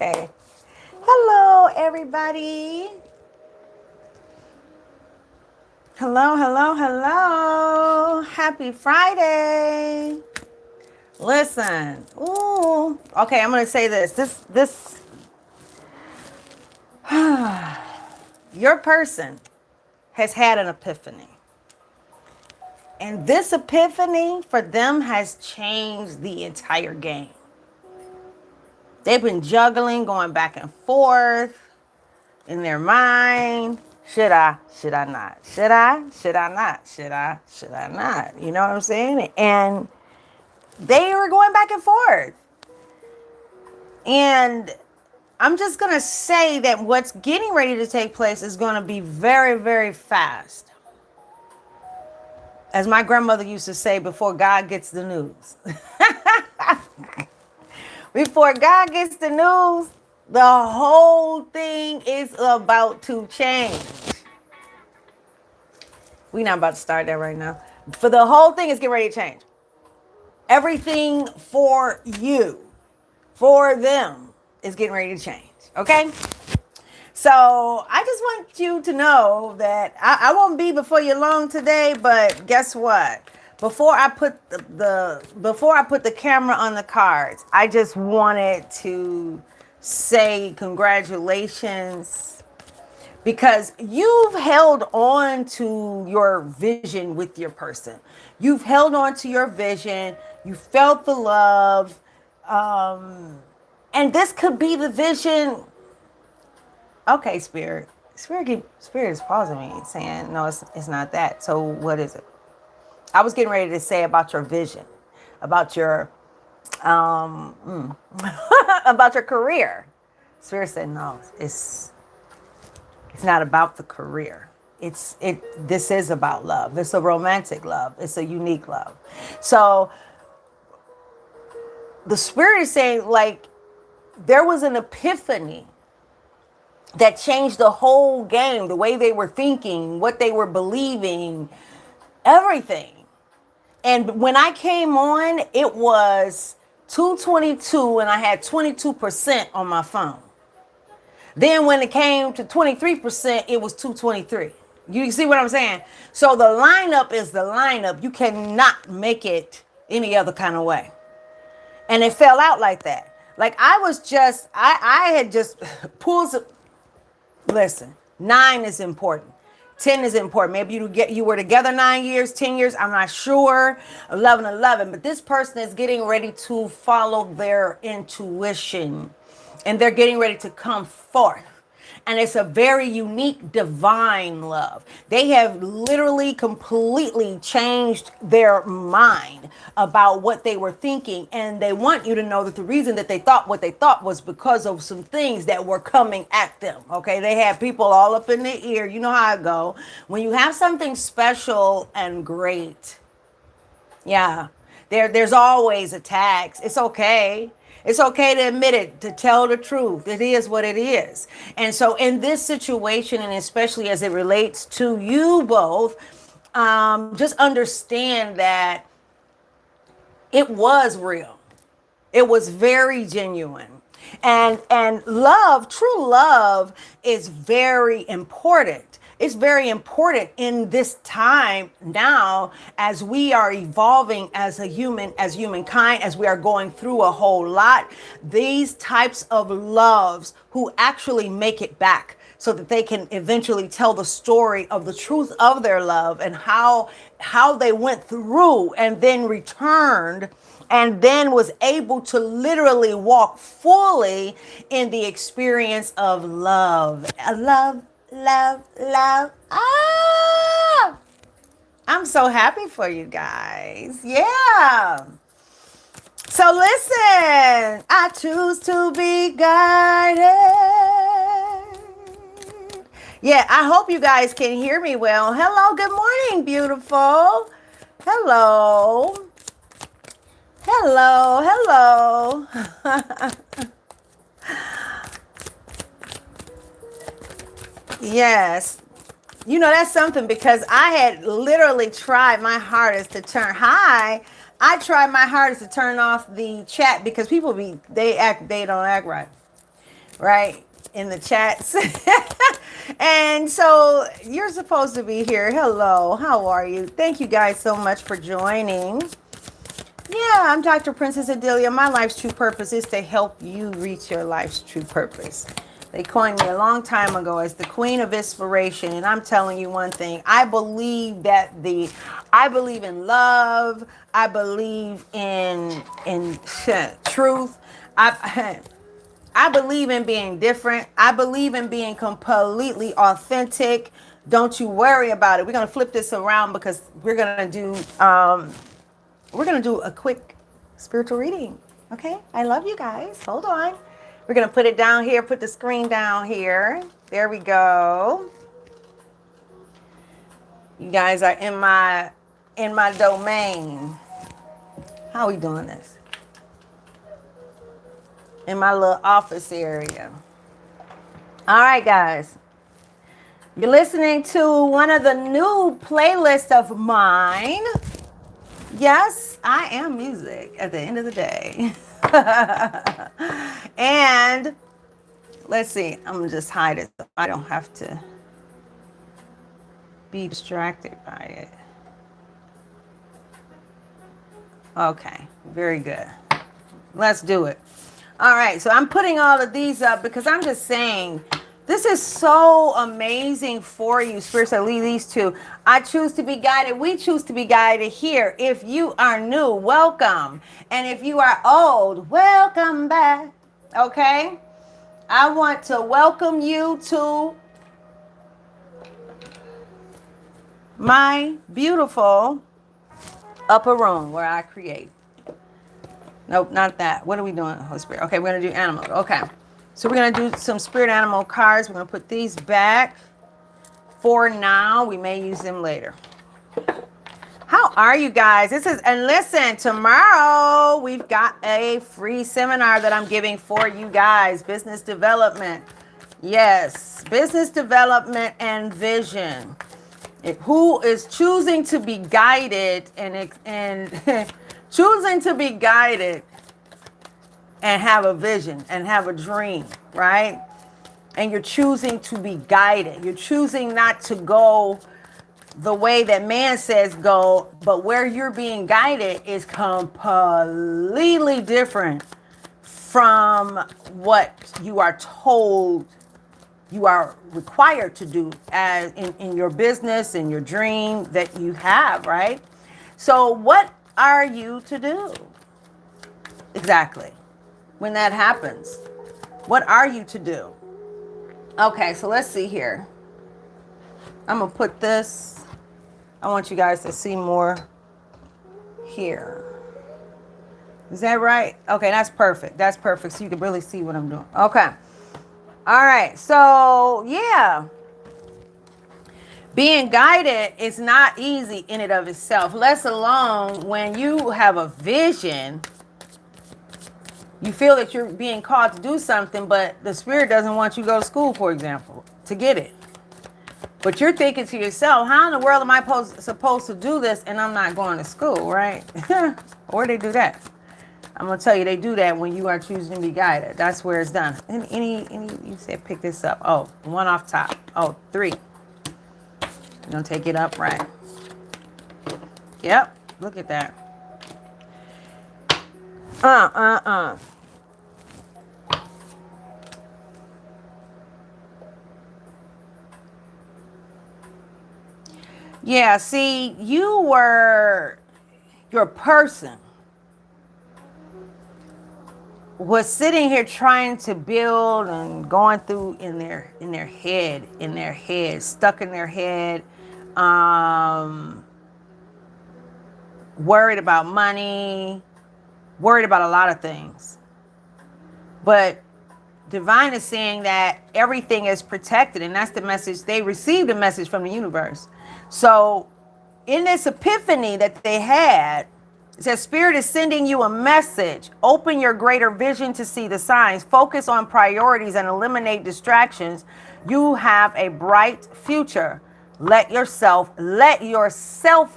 Okay. Hello, everybody. Hello, hello, hello. Happy Friday. Listen. Ooh. Okay, I'm going to say this. Your person has had an epiphany. And this epiphany for them has changed the entire game. They've been juggling, going back and forth in their mind. Should I? Should I not? Should I? Should I not? Should I? Should I not? You know what I'm saying? And they were going back and forth. And I'm just going to say that what's getting ready to take place is going to be very, very fast. As my grandmother used to say, before God gets the news. Before God gets the news, the whole thing is about to change. We're not about to start that right now. For the whole thing is getting ready to change. Everything for you, for them, is getting ready to change. Okay? So I just want you to know that I won't be before you long today, but guess what? Before I put the camera on the cards, I just wanted to say congratulations, because you've held on to your vision with your person. You've held on to your vision. You felt the love. And this could be the vision. Okay, Spirit. Spirit is pausing me, saying, no, it's not that. So what is it? I was getting ready to say about your vision, about your, about your career. Spirit said, no, it's not about the career. This is about love. It's a romantic love. It's a unique love. So the Spirit is saying, like, there was an epiphany that changed the whole game, the way they were thinking, what they were believing, everything. And when I came on, it was 222 and I had 22% on my phone. Then when it came to 23%, it was 223. You see what I'm saying? So the lineup is the lineup. You cannot make it any other kind of way. And it fell out like that. Like I had just pulled. Listen, 9 is important. 10 is important. Maybe you were together 9 years, 10 years. I'm not sure. 11. But this person is getting ready to follow their intuition. And they're getting ready to come forth. And it's a very unique divine love. They have literally completely changed their mind about what they were thinking. And they want you to know that the reason that they thought what they thought was because of some things that were coming at them. Okay. They had people all up in their ear. You know how I go. When you have something special and great. Yeah. There's always attacks. It's okay. It's okay to admit it, to tell the truth. It is what it is. And so in this situation, and especially as it relates to you both, just understand that it was real. It was very genuine. And love, true love, is very important. It's very important in this time now, as we are evolving as humankind, as we are going through a whole lot. These types of loves who actually make it back so that they can eventually tell the story of the truth of their love and how they went through and then returned and then was able to literally walk fully in the experience of love. Love. Ah! I'm so happy for you guys. Yeah. So listen, I choose to be guided. Yeah, I hope you guys can hear me well. Hello, good morning, beautiful. Hello. Yes. You know, that's something, because I had literally tried my hardest to turn. I tried my hardest to turn off the chat because people they don't act right. right? In the chats. And so you're supposed to be here. Hello, how are you? Thank you guys so much for joining. Yeah, I'm Dr. Princess-Odilia. My life's true purpose is to help you reach your life's true purpose. They coined me a long time ago as the queen of inspiration. And I'm telling you one thing. I believe in love. I believe in truth. I believe in being different. I believe in being completely authentic. Don't you worry about it. We're gonna flip this around because we're gonna do a quick spiritual reading. Okay? I love you guys. Hold on. We're going to put it down here. Put the screen down here. There we go. You guys are in my domain. How are we doing this? In my little office area. All right, guys. You're listening to one of the new playlists of mine. Yes, I am music at the end of the day. And let's see, I'm gonna just hide it so I don't have to be distracted by it. Okay, very good. Let's do it. All right, so I'm putting all of these up because I'm just saying, this is so amazing for you, spiritually, these two. I choose to be guided. We choose to be guided here. If you are new, welcome. And if you are old, welcome back. Okay? I want to welcome you to my beautiful upper room where I create. Nope, not that. What are we doing, Holy Spirit? Okay, we're going to do animals. Okay. So we're going to do some spirit animal cards. We're going to put these back for now. We may use them later. How are you guys? And listen, tomorrow we've got a free seminar that I'm giving for you guys. Business development. Yes, business development and vision. Who is choosing to be guided and choosing to be guided and have a vision and have a dream, right? And you're choosing to be guided. You're choosing not to go the way that man says go, but where you're being guided is completely different from what you are told you are required to do as in your business, in your dream that you have, right? So what are you to do? Exactly. When that happens, what are you to do? Okay, so let's see here. I'm gonna put this, I want you guys to see more here. Is that right? Okay, that's perfect. That's perfect. So you can really see what I'm doing. Okay. All right, so yeah. Being guided is not easy in and of itself, let alone when you have a vision. You feel that you're being called to do something, but the spirit doesn't want you to go to school, for example, to get it. But you're thinking to yourself, how in the world am I supposed to do this and I'm not going to school, right? Or they do that. I'm going to tell you, they do that when you are choosing to be guided. That's where it's done. Any you said pick this up. Oh, one off top. Oh, 3. You're going to take it up, right? Yep. Look at that. Yeah, see, your person was sitting here trying to build and going through in their head, stuck in their head, worried about money, worried about a lot of things. But Divine is saying that everything is protected, and that's the message. They received a message from the universe. So in this epiphany that they had, it says, Spirit is sending you a message. Open your greater vision to see the signs. Focus on priorities and eliminate distractions. You have a bright future. Let yourself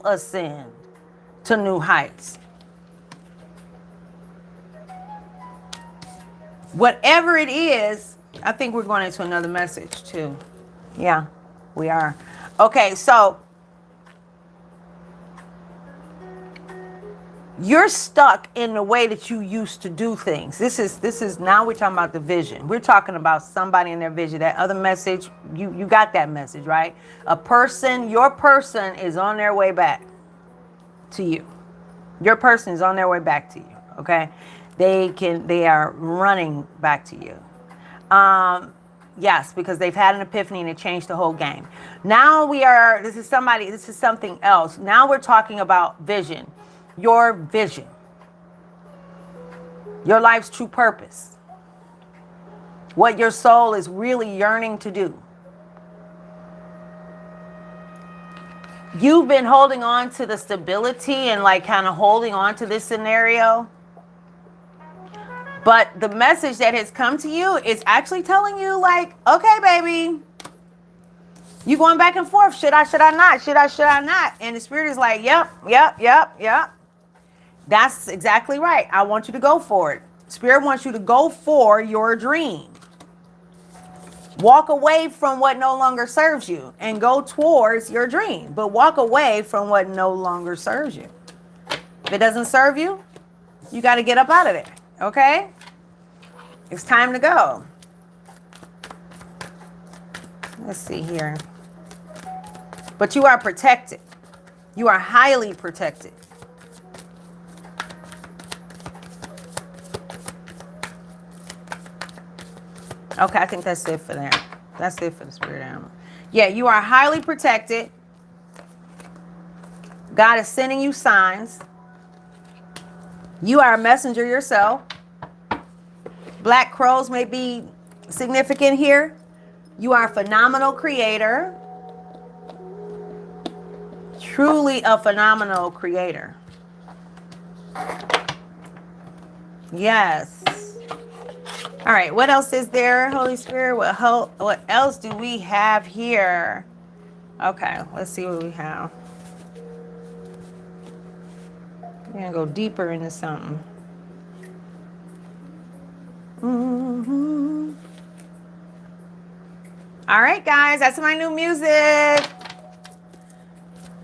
ascend to new heights. Whatever it is I think we're going into another message too. Yeah, we are. Okay, so you're stuck in the way that you used to do things. This is now we're talking about the vision. We're talking about somebody in their vision. That other message, you got that message, right? A person, your person is on their way back to you. Your person is on their way back to you. Okay, they are running back to you. Yes, because they've had an epiphany and it changed the whole game. Now this is something else. Now we're talking about vision. Your vision. Your life's true purpose. What your soul is really yearning to do. You've been holding on to the stability and like kind of holding on to this scenario. But the message that has come to you is actually telling you like, okay, baby, you going back and forth. Should I not? Should I not? And the spirit is like, yep. That's exactly right. I want you to go for it. Spirit wants you to go for your dream. Walk away from what no longer serves you and go towards your dream. But walk away from what no longer serves you. If it doesn't serve you, you got to get up out of there. Okay? It's time to go. Let's see here. But you are protected. You are highly protected. Okay, I think that's it for that. That's it for the spirit animal. Yeah, you are highly protected. God is sending you signs. You are a messenger yourself. Black crows may be significant here. You are a phenomenal creator. Truly a phenomenal creator. Yes. All right, what else is there, Holy Spirit? What else do we have here? Okay, let's see what we have. We're going to go deeper into something. Mm-hmm. All right, guys, that's my new music.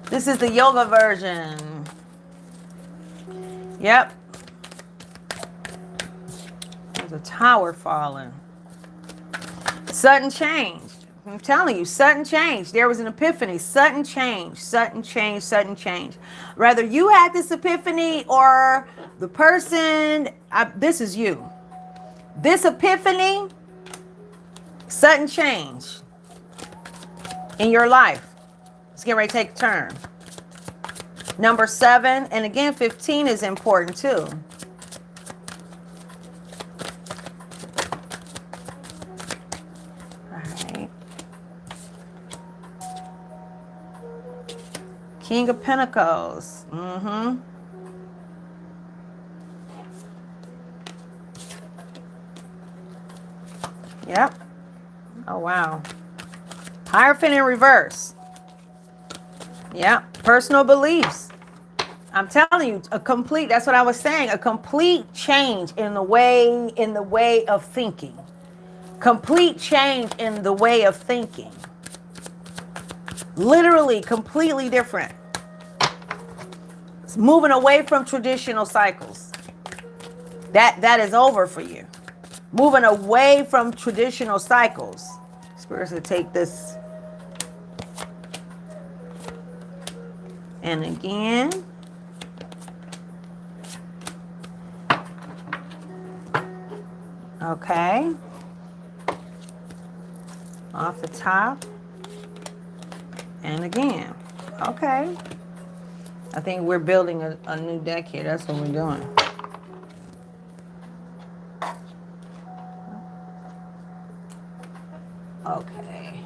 This is the yoga version. Yep. There's a tower falling. Sudden change. I'm telling you, sudden change. There was an epiphany. Sudden change. Sudden change. Sudden change. Whether you had this epiphany or the person, this is you. This epiphany, sudden change in your life. Let's get ready to take a turn. Number 7, and again, 15 is important too. King of Pentacles. Mm-hmm. Yep. Oh, wow. Hierophant in reverse. Yep. Personal beliefs. I'm telling you, that's what I was saying, a complete change in the way of thinking. Complete change in the way of thinking. Literally completely different. It's moving away from traditional cycles. That is over for you. Moving away from traditional cycles. Spirits will take this. And again. Okay. Off the top. And again. Okay. I think we're building a new deck here. That's what we're doing. Okay.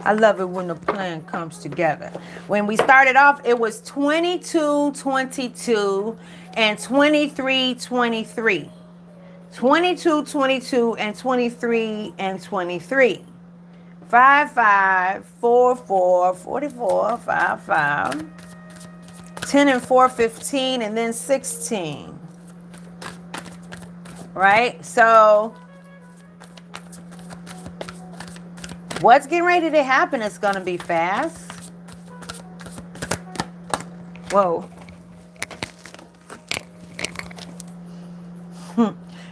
I love it when the plan comes together. When we started off, it was 22, 22, and 23, 23. 22, 22, and 23, and 23. 5, 5, 4, 4, 44, 5, 5. 10 and 4, 15, and then 16. right? So what's getting ready to happen is going to be fast. Whoa.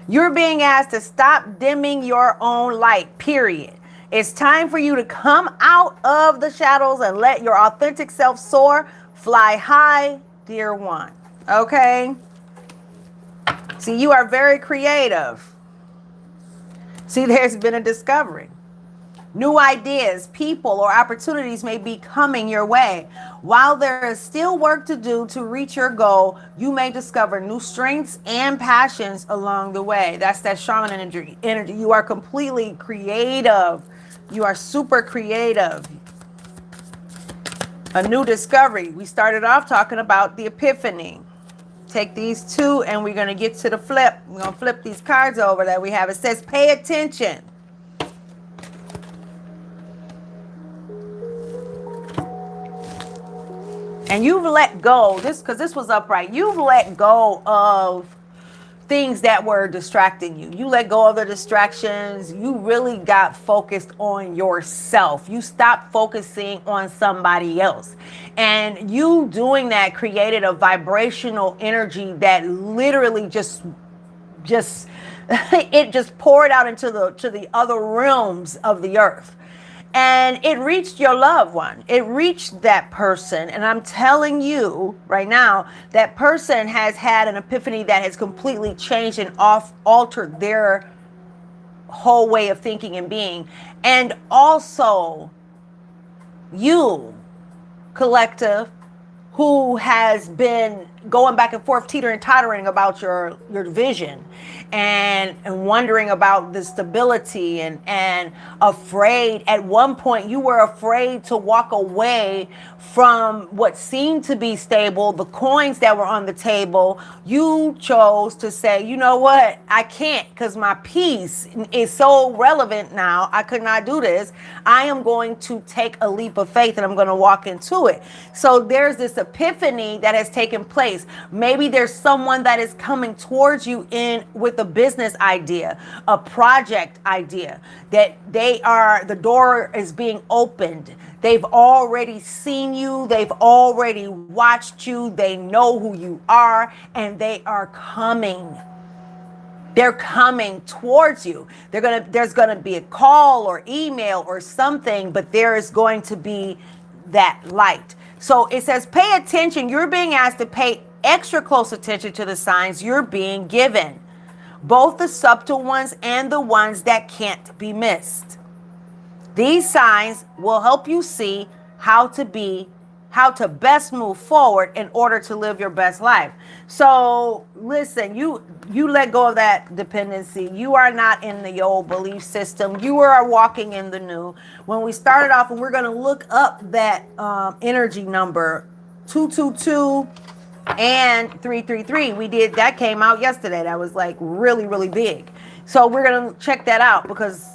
You're being asked to stop dimming your own light, period. It's time for you to come out of the shadows and let your authentic self soar, fly high, dear one. Okay? See, you are very creative. See, there's been a discovery. New ideas, people, or opportunities may be coming your way. While there is still work to do to reach your goal, you may discover new strengths and passions along the way. That's that shaman energy. You are completely creative. You are super creative. A new discovery. We started off talking about the epiphany. Take these two and we're going to get to the flip. We're going to flip these cards over that we have. It says, pay attention. And you've let go, because this was upright. You've let go of things that were distracting you. You let go of the distractions. You really got focused on yourself. You stopped focusing on somebody else. And you doing that created a vibrational energy that literally just it just poured out into the other realms of the earth. And it reached your loved one. It reached that person. And I'm telling you right now, that person has had an epiphany that has completely changed and altered their whole way of thinking and being. And also, you, collective, who has been going back and forth, teetering about your vision and wondering about the stability and afraid. At one point, you were afraid to walk away from what seemed to be stable, the coins that were on the table. You chose to say, you know what? I can't, because my peace is so relevant now. I could not do this. I am going to take a leap of faith and I'm going to walk into it. So there's this epiphany that has taken place. Maybe there's someone that is coming towards you with a business idea, a project idea, that the door is being opened. They've already seen you. They've already watched you. They know who you are, and they are coming. They're coming towards you. There's gonna be a call or email or something, but there is going to be that light. So it says, pay attention. You're being asked to pay extra close attention to the signs you're being given, both the subtle ones and the ones that can't be missed. These signs will help you see how to best move forward in order to live your best life. So listen, you let go of that dependency. You are not in the old belief system. You are walking in the new. When we started off, and we're going to look up that energy number 222 and 333. That came out yesterday. That was like really, really big. So we're going to check that out because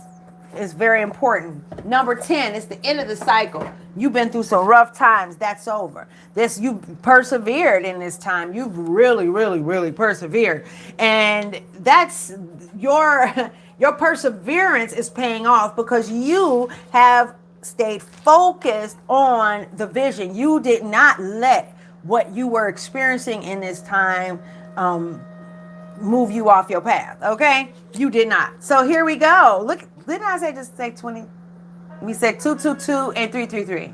it's very important. Number 10, it's the end of the cycle. You've been through some rough times. That's over. You persevered in this time. You've really, really, really persevered. And that's your perseverance is paying off because you have stayed focused on the vision. You did not let what you were experiencing in this time move you off your path. Okay? You did not. So here we go. Look, didn't I just say 20? We said 222 and 333.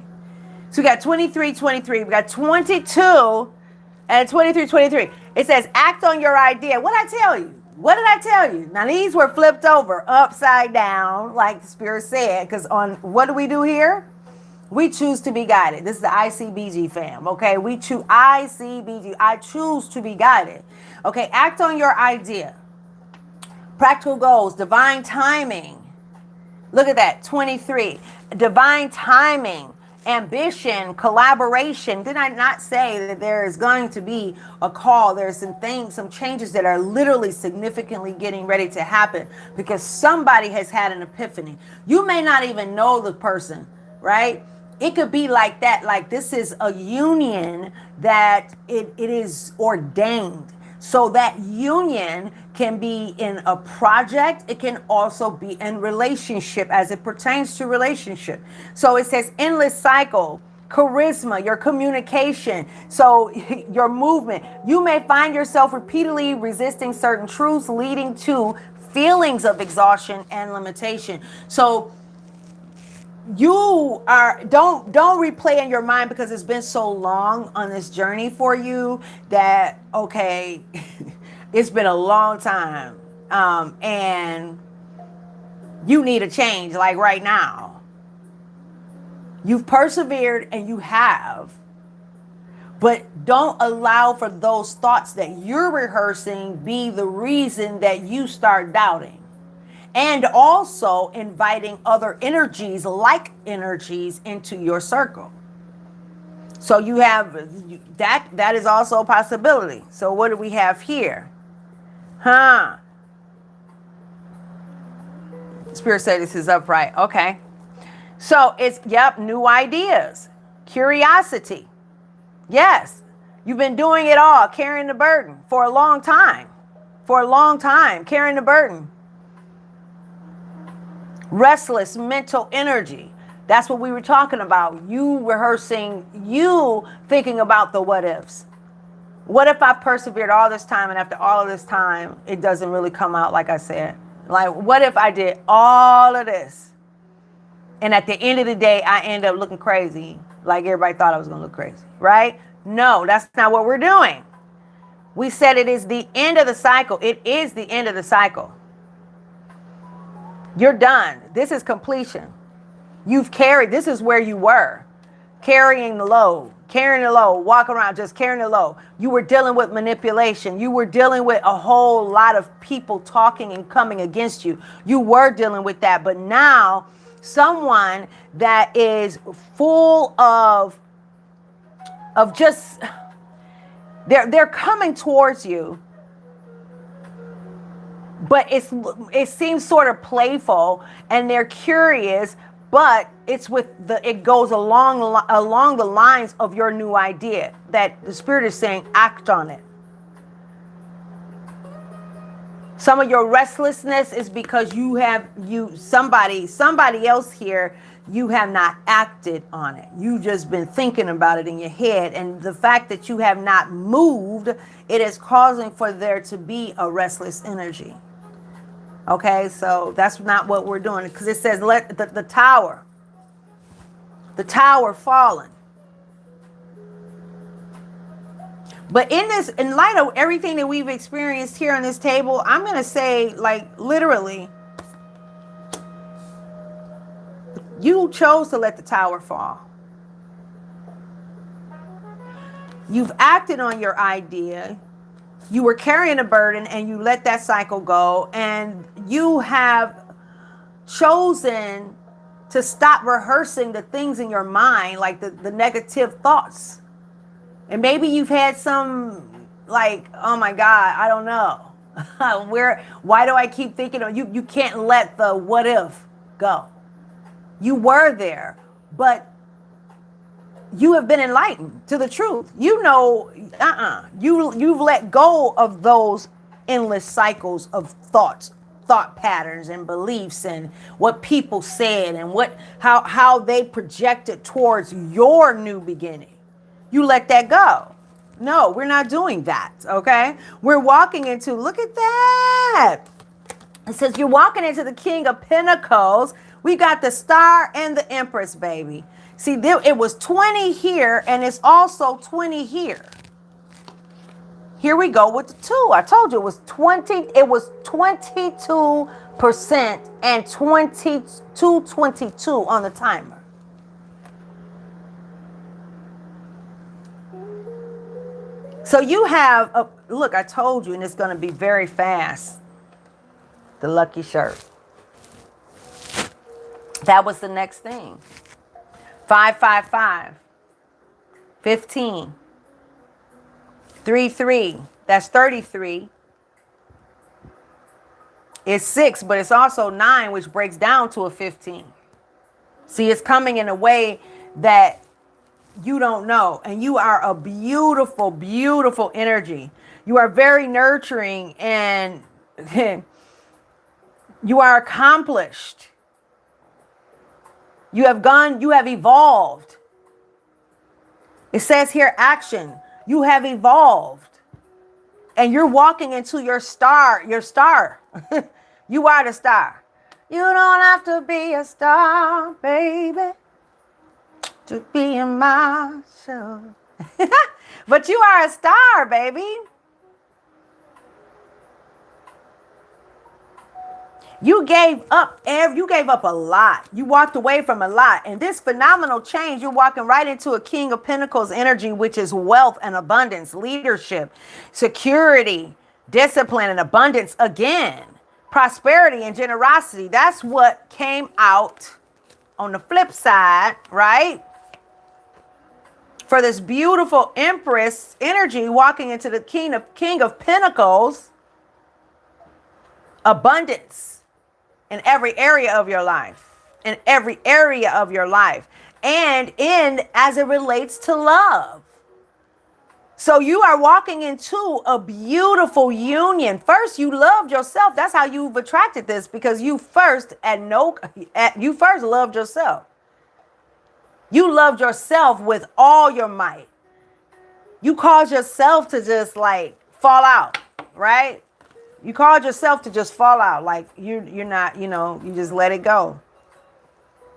So we got 23, 23. We got 22 and 23, 23. It says, act on your idea. What did I tell you? What did I tell you? Now, these were flipped over, upside down, like the Spirit said, because on what do we do here? We choose to be guided. This is the ICBG fam, okay? We choose ICBG. I choose to be guided. Okay, act on your idea. Practical goals, divine timing. Look at that, 23. Divine timing, ambition, collaboration. Did I not say that there is going to be a call? There's some changes that are literally significantly getting ready to happen because somebody has had an epiphany. You may not even know the person, right? It could be like that, like this is a union that it is ordained. So that union can be in a project. It can also be in relationship as it pertains to relationship. So it says endless cycle, charisma, your communication. So your movement. You may find yourself repeatedly resisting certain truths, leading to feelings of exhaustion and limitation. So you are don't replay in your mind, because it's been so long on this journey for you that, okay, it's been a long time, and you need a change like right now. You've persevered and you have, but don't allow for those thoughts that you're rehearsing be the reason that you start doubting. And also inviting other energies, like energies, into your circle. So you have that is also a possibility. So what do we have here? Spirit said this is upright. Okay. So it's, new ideas, curiosity. Yes, you've been doing it all, carrying the burden for a long time. Carrying the burden. Restless mental energy. That's what we were talking about. You rehearsing, you thinking about the what ifs. What if I persevered all this time, and after all of this time, it doesn't really come out like I said? Like, what if I did all of this, and at the end of the day, I end up looking crazy, like everybody thought I was going to look crazy, right? No, that's not what we're doing. We said it is the end of the cycle. It is the end of the cycle. You're done. This is completion. You've carried, this is where you were. Carrying the load, walking around just carrying the load. You were dealing with manipulation. You were dealing with a whole lot of people talking and coming against you. You were dealing with that. But now, someone that is full of just, they're coming towards you. But it seems sort of playful, and they're curious, but it goes along the lines of your new idea that the Spirit is saying, act on it. Some of your restlessness is because somebody else here, you have not acted on it. You've just been thinking about it in your head, and the fact that you have not moved, it is causing for there to be a restless energy. Okay, so that's not what we're doing, because it says let the tower fallen. But in light of everything that we've experienced here on this table, I'm going to say, like, literally, you chose to let the tower fall. You've acted on your idea. You were carrying a burden and you let that cycle go, and you have chosen to stop rehearsing the things in your mind, like the negative thoughts. And maybe you've had some, like, oh my God, I don't know. Why do I keep thinking of you? You can't let the what if go. You were there, but you have been enlightened to the truth. You know, you've let go of those endless cycles of thought patterns and beliefs and what people said and how they projected towards your new beginning. You let that go. No, we're not doing that, okay? We're walking into, look at that. It says you're walking into the King of Pentacles. We got the Star and the Empress, baby. See, it was 20 here, and it's also 20 here. Here we go with the 2. I told you it was 20. It was 22% and 22 on the timer. So you have look, I told you, and it's going to be very fast. The lucky shirt. That was the next thing. 555, 15, 33, that's 33. It's 6, but it's also 9, which breaks down to a 15. See, it's coming in a way that you don't know. And you are a beautiful, beautiful energy. You are very nurturing and you are accomplished. You have evolved. It says here, action. You have evolved. And you're walking into your star. You are the star. You don't have to be a star, baby, to be in my show. But you are a star, baby. You gave up a lot. You walked away from a lot. And this phenomenal change, you're walking right into a King of Pentacles energy, which is wealth and abundance, leadership, security, discipline and abundance again, prosperity and generosity. That's what came out on the flip side, right? For this beautiful Empress energy walking into the King of Pentacles, abundance. In every area of your life, and as it relates to love. So you are walking into a beautiful union. First, you loved yourself. That's how you've attracted this, because you first loved yourself. You loved yourself with all your might. You caused yourself to just like fall out, right? You caused yourself to just fall out. Like you're not, you just let it go.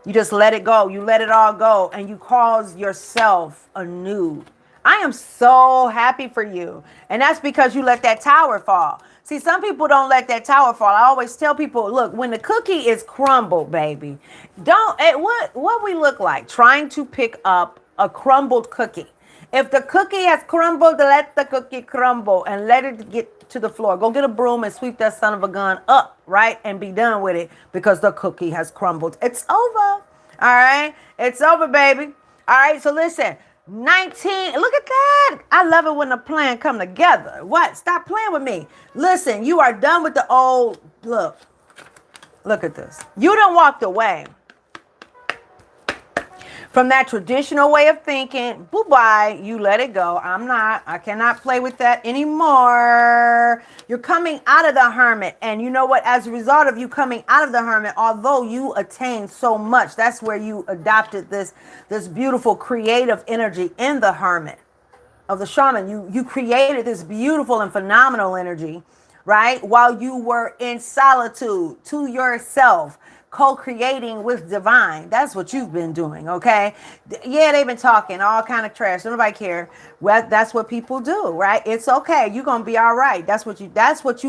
You just let it go. You let it all go. And you cause yourself anew. I am so happy for you. And that's because you let that tower fall. See, some people don't let that tower fall. I always tell people, look, when the cookie is crumbled, baby, what we look like trying to pick up a crumbled cookie. If the cookie has crumbled, let the cookie crumble and let it get to the floor. Go get a broom and sweep that son of a gun up, right? And be done with it, because the cookie has crumbled. It's over. All right? It's over, baby. All right? So listen, 19. Look at that. I love it when the plan come together. What? Stop playing with me. Listen, you are done with the old. Look at this. You done walked away from that traditional way of thinking. Bye-bye. You let it go. I cannot play with that anymore. You're coming out of the hermit. And you know what? As a result of you coming out of the hermit, although you attained so much, that's where you adopted this beautiful creative energy in the hermit of the shaman. You created this beautiful and phenomenal energy, right? While you were in solitude to yourself, co-creating with divine. That's what you've been doing, okay? Yeah, they've been talking all kind of trash. Nobody care. Well, that's what people do, right? It's okay. You're gonna be all right. That's what you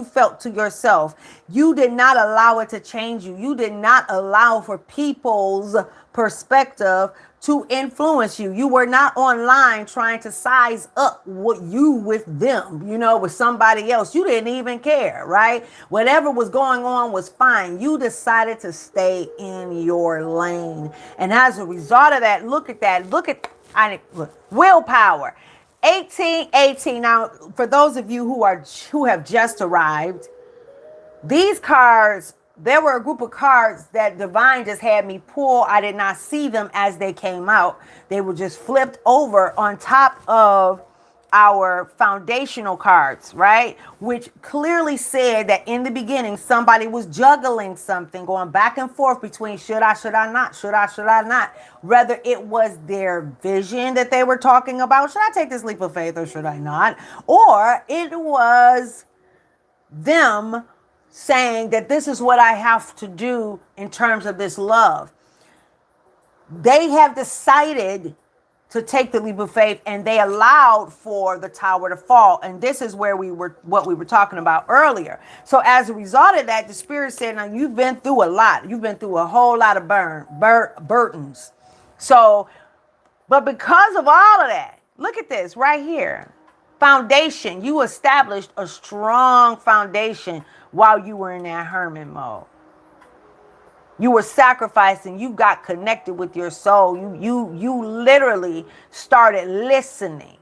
felt to yourself. You did not allow it to change you. You did not allow for people's perspective to influence you. You were not online trying to size up what you with them, with somebody else. You didn't even care, right? Whatever was going on was fine. You decided to stay in your lane. And as a result of that, look at willpower. 1818. Now, for those of you who have just arrived, these cards, there were a group of cards that Divine just had me pull. I did not see them as they came out. They were just flipped over on top of our foundational cards, right? Which clearly said that in the beginning, somebody was juggling something, going back and forth between should I not, should I not? Whether it was their vision that they were talking about, should I take this leap of faith or should I not? Or it was them saying that this is what I have to do in terms of this love. They have decided to take the leap of faith, and they allowed for the tower to fall. And this is where what we were talking about earlier. So as a result of that, the Spirit said, now you've been through a lot. You've been through a whole lot of burdens. So, but because of all of that, look at this right here. Foundation. You established a strong foundation while you were in that hermit mode. You were sacrificing. You got connected with your soul. You literally started listening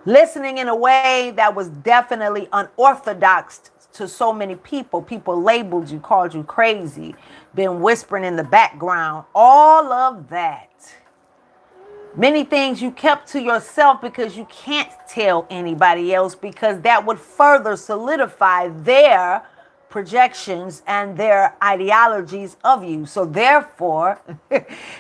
in a way that was definitely unorthodox to so many people. People labeled you, called you crazy, been whispering in the background, all of that. Many things you kept to yourself because you can't tell anybody else, because that would further solidify their projections and their ideologies of you. So therefore,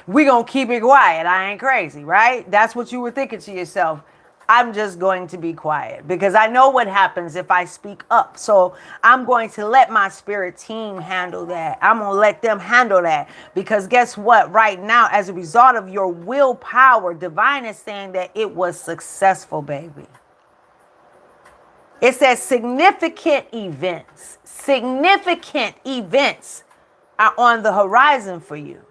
we're going to keep it quiet. I ain't crazy, right? That's what you were thinking to yourself. I'm just going to be quiet because I know what happens if I speak up. So I'm going to let my spirit team handle that. I'm going to let them handle that, because guess what? Right now, as a result of your willpower, divine is saying that it was successful, baby. It says significant events are on the horizon for you.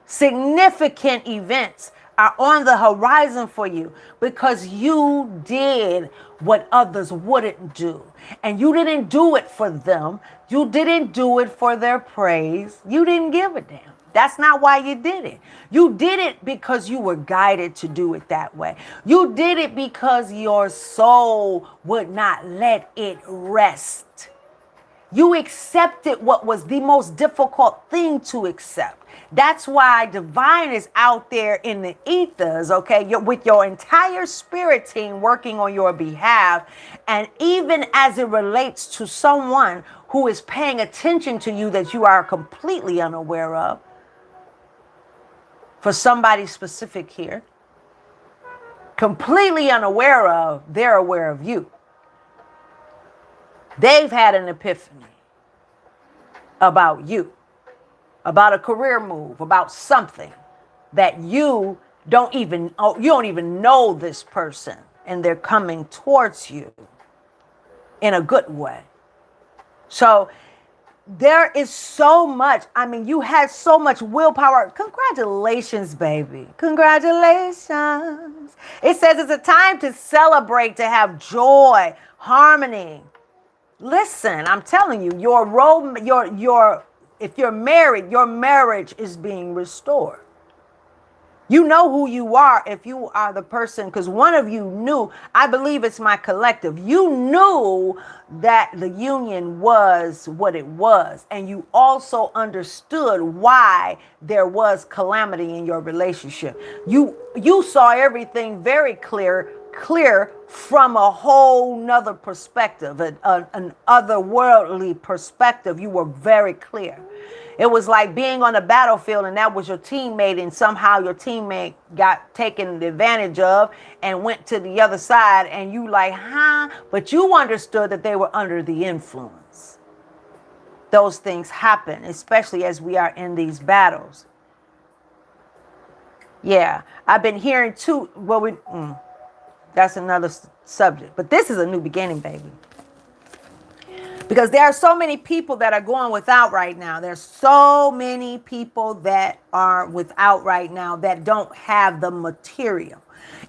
Significant events are on the horizon for you because you did what others wouldn't do. And you didn't do it for them. You didn't do it for their praise. You didn't give a damn. That's not why you did it. You did it because you were guided to do it that way. You did it because your soul would not let it rest. You accepted what was the most difficult thing to accept. That's why divine is out there in the ethers, okay, with your entire spirit team working on your behalf. And even as it relates to someone who is paying attention to you that you are completely unaware of, for somebody specific here, completely unaware of, they're aware of you. They've had an epiphany about you, about a career move, about something that you don't even know this person, and they're coming towards you in a good way. So there is so much. I mean, you had so much willpower. Congratulations, baby. Congratulations. It says it's a time to celebrate, to have joy, harmony. Listen, I'm telling you, if you're married, your marriage is being restored. You know who you are if you are the person, because one of you knew, I believe it's my collective, you knew that the union was what it was. And you also understood why there was calamity in your relationship. You saw everything very clear from a whole nother perspective, an otherworldly perspective. You were very clear. It was like being on a battlefield and that was your teammate, and somehow your teammate got taken advantage of and went to the other side, and you like, huh? But you understood that they were under the influence. Those things happen, especially as we are in these battles. Yeah, I've been hearing too, that's another subject, but this is a new beginning, baby. Because there are so many people that are going without right now. There's so many people that are without right now that don't have the material.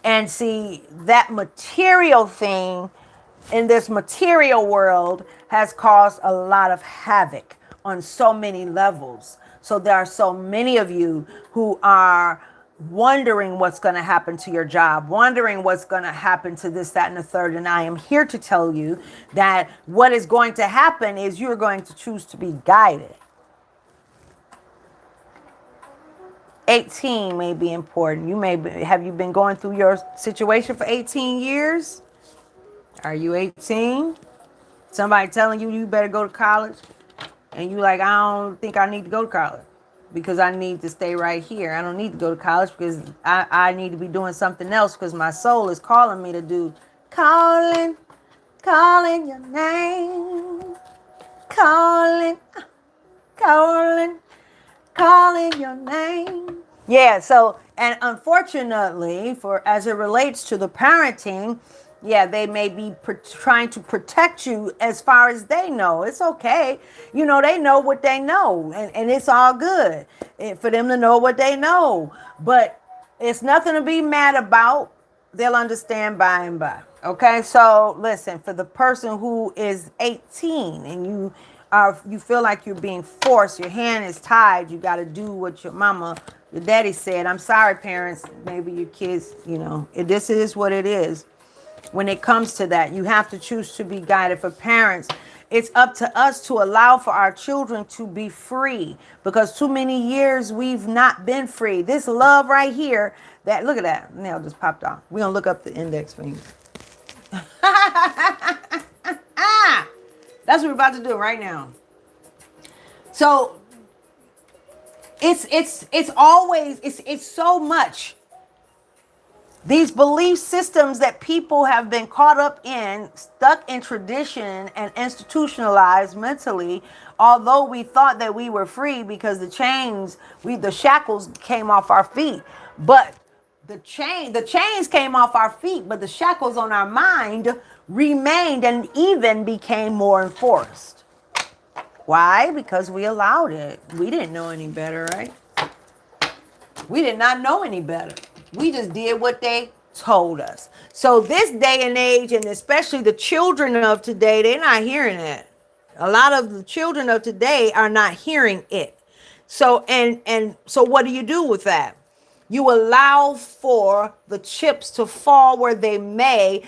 And see, that material thing in this material world has caused a lot of havoc on so many levels. So there are so many of you who are wondering what's going to happen to your job, wondering what's going to happen to this, that, and the third. And I am here to tell you that what is going to happen is you're going to choose to be guided. 18 may be important. Have you been going through your situation for 18 years? Are you 18? Somebody telling you better go to college, and you like, I don't think I need to go to college, because I need to stay right here. I don't need to go to college because I need to be doing something else, because my soul is calling me to do calling your name, calling your name. Yeah, so, and unfortunately, as it relates to the parenting, yeah, they may be trying to protect you as far as they know. It's okay. You know, they know what they know, and it's all good for them to know what they know. But it's nothing to be mad about. They'll understand by and by. Okay, so listen, for the person who is 18 and you feel like you're being forced, your hand is tied, you got to do what your daddy said. I'm sorry, parents. Maybe your kids, this is what it is. When it comes to that, you have to choose to be guided. For parents, It's up to us to allow for our children to be free, because too many years we've not been free. This love right here, that, look at that, nail just popped off. We're gonna look up the index finger. That's what we're about to do right now. So it's always it's so much. These belief systems that people have been caught up in, stuck in tradition and institutionalized mentally, although we thought that we were free because the shackles came off our feet. But the chains came off our feet, but the shackles on our mind remained and even became more enforced. Why? Because we allowed it. We didn't know any better, right? We did not know any better. We just did what they told us. So this day and age, and especially the children of today, they're not hearing it. A lot of the children of today are not hearing it. So so what do you do with that? You allow for the chips to fall where they may,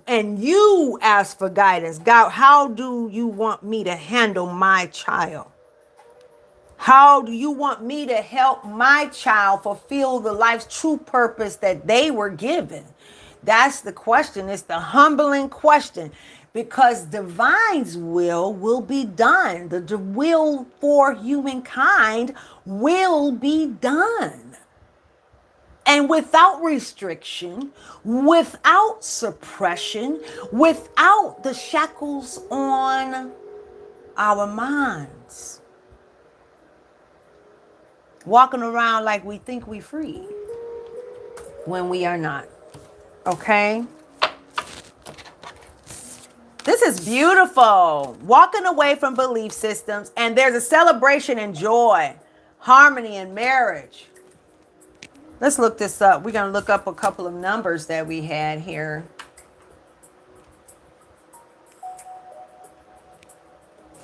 and you ask for guidance. God, how do you want me to handle my child? How do you want me to help my child fulfill the life's true purpose that they were given? That's the question. It's the humbling question, because divine's will be done. The will for humankind will be done. And without restriction, without suppression, without the shackles on our minds. Walking around like we think we free when we are not. Okay? This is beautiful. Walking away from belief systems, and there's a celebration in joy, harmony in marriage. Let's look this up. We're going to look up a couple of numbers that we had here.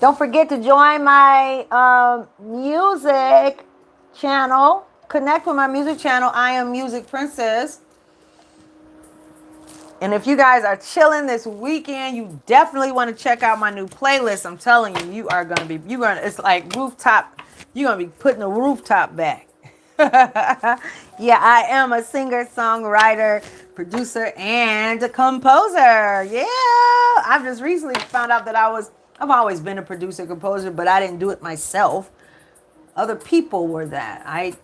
Don't forget to join my music channel. Connect with my music channel. I am Music Princess. And if you guys are chilling this weekend, you definitely want to check out my new playlist. I'm telling you, it's like rooftop. You're going to be putting the rooftop back. Yeah, I am a singer, songwriter, producer, and a composer. Yeah, I've just recently found out that I've always been a producer, composer, but I didn't do it myself. Other people were that. I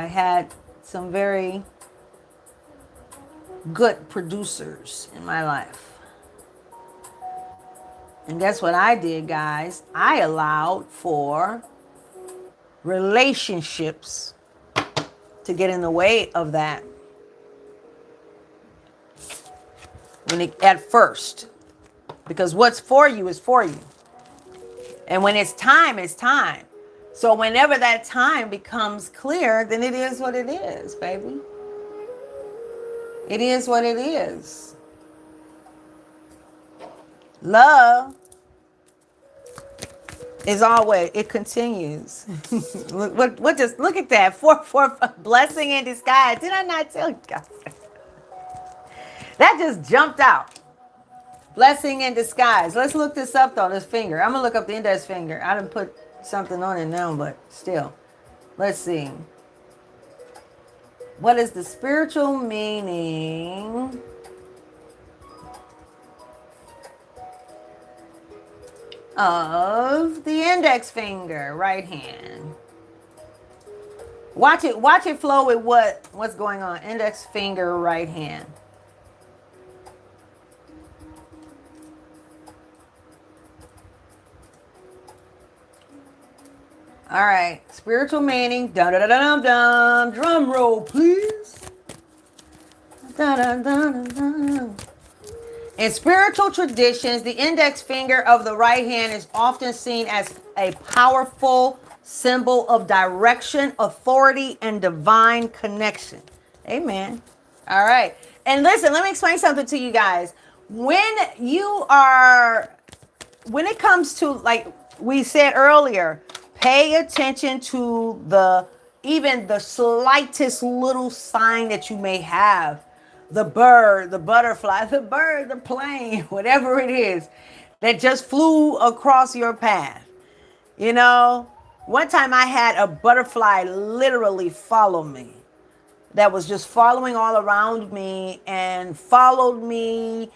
had some very good producers in my life. And that's what I did, guys. I allowed for relationships to get in the way of that. At first. Because what's for you is for you. And when it's time, it's time. So whenever that time becomes clear, then it is what it is, baby. It is what it is. Love is always, it continues. Look at that. For blessing in disguise. Did I not tell you guys? That just jumped out. Blessing in disguise. Let's look this up though, this finger. I'm going to look up the index finger. I didn't put something on it now, but still. Let's see. What is the spiritual meaning of the index finger, right hand? Watch it flow with what's going on. Index finger, right hand. All right, spiritual meaning. Dun dun dun dun dun. Drum roll, please. Dun dun dun dun dun. In spiritual traditions, the index finger of the right hand is often seen as a powerful symbol of direction, authority, and divine connection. Amen. All right. And listen, let me explain something to you guys. When it comes to, like we said earlier, pay attention to even the slightest little sign that you may have. The bird, the butterfly, the plane, whatever it is. that just flew across your path. You know, one time I had a butterfly literally follow me, that was just following all around me and followed me,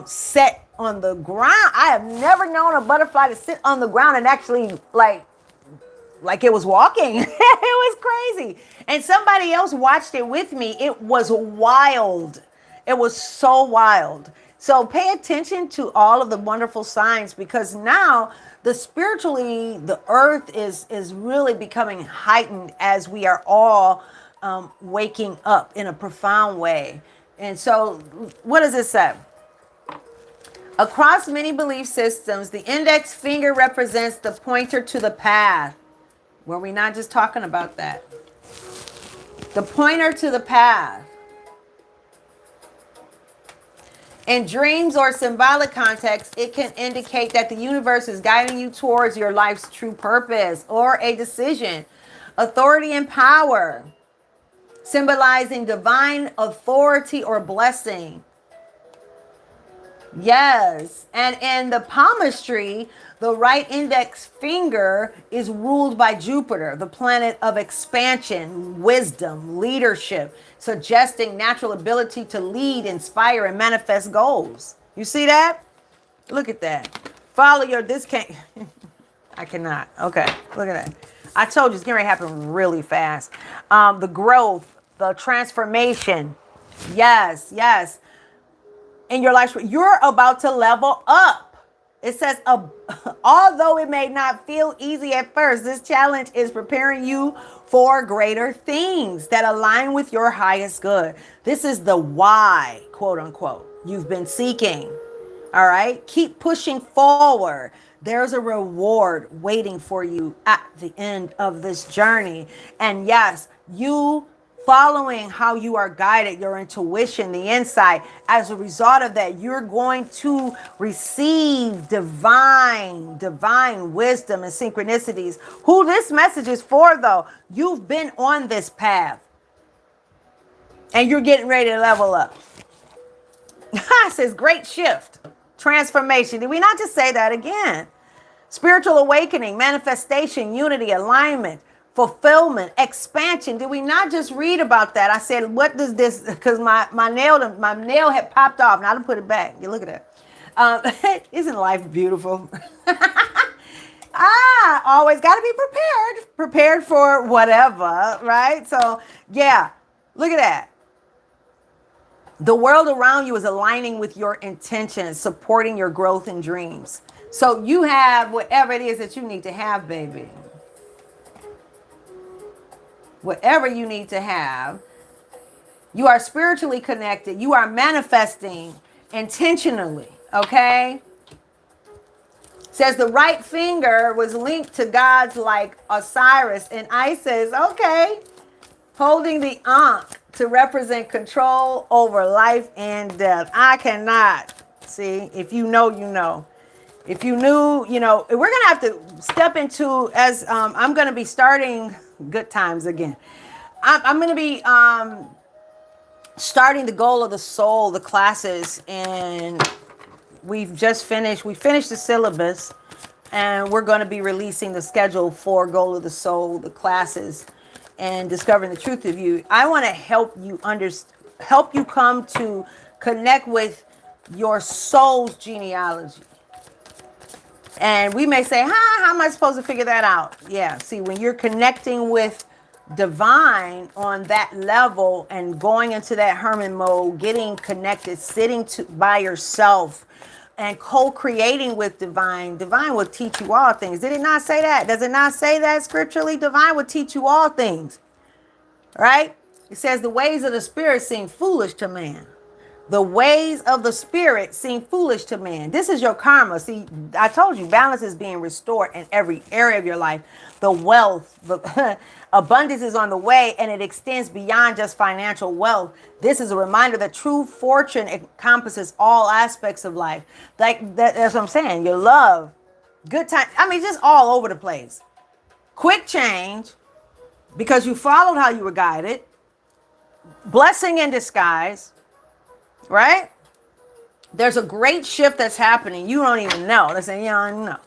set on the ground. I have never known a butterfly to sit on the ground and actually like it was walking. It was crazy. And somebody else watched it with me. It was wild. It was so wild. So pay attention to all of the wonderful signs, because now the earth is really becoming heightened as we are all waking up in a profound way. And so what does it say? Across many belief systems, the index finger represents the pointer to the path. Were we not just talking about that? The pointer to the path. In dreams or symbolic context, it can indicate that the universe is guiding you towards your life's true purpose or a decision. Authority and power, symbolizing divine authority or blessing. Yes. And in the palmistry, the right index finger is ruled by Jupiter, the planet of expansion, wisdom, leadership, suggesting natural ability to lead, inspire, and manifest goals. You see that? Look at that. Follow your, this can't, I cannot. Okay, look at that. I told you it's going to happen really fast. The growth, the transformation. Yes, yes. In your life, you're about to level up. It says, although it may not feel easy at first, this challenge is preparing you for greater things that align with your highest good. This is the why, quote unquote, you've been seeking. All right. Keep pushing forward. There's a reward waiting for you at the end of this journey. And yes, you following how you are guided, your intuition, the insight. As a result of that, you're going to receive divine wisdom and synchronicities. Who this message is for, though, you've been on this path and you're getting ready to level up. It says great shift, transformation. Did we not just say that again? Spiritual awakening, manifestation, unity, alignment, fulfillment, expansion. Did we not just read about that? I said, what does this, because my nail had popped off. Now to put it back. You look at that. Isn't life beautiful? Always got to be prepared for whatever, right? So yeah, look at that. The world around you is aligning with your intentions, supporting your growth and dreams. So you have whatever it is that you need to have, baby. Whatever you need to have. You are spiritually connected. You are manifesting intentionally, okay? It says the right finger was linked to gods like Osiris and Isis, okay? Holding the Ankh to represent control over life and death. I cannot. See, if you know, you know. If you knew, you know, we're going to have to step into, as I'm going to be starting good times again. I'm going to be starting the Goal of the Soul, the classes, and we finished the syllabus, and we're going to be releasing the schedule for Goal of the Soul, the classes, and discovering the truth of you. I want to help you come to connect with your soul's genealogy. And we may say, how am I supposed to figure that out? Yeah, see, when you're connecting with divine on that level and going into that hermit mode, getting connected, sitting by yourself and co-creating with divine will teach you all things. Did it not say that? Does it not say that scripturally? Divine will teach you all things, right? It says the ways of the spirit seem foolish to man. The ways of the spirit seem foolish to man. This is your karma. See, I told you, balance is being restored in every area of your life. The wealth, the abundance is on the way, and it extends beyond just financial wealth. This is a reminder that true fortune encompasses all aspects of life. Like that's what I'm saying. Your love, good time. I mean, just all over the place. Quick change because you followed how you were guided. Blessing in disguise. Right? There's a great shift that's happening. You don't even know. Listen, you don't know.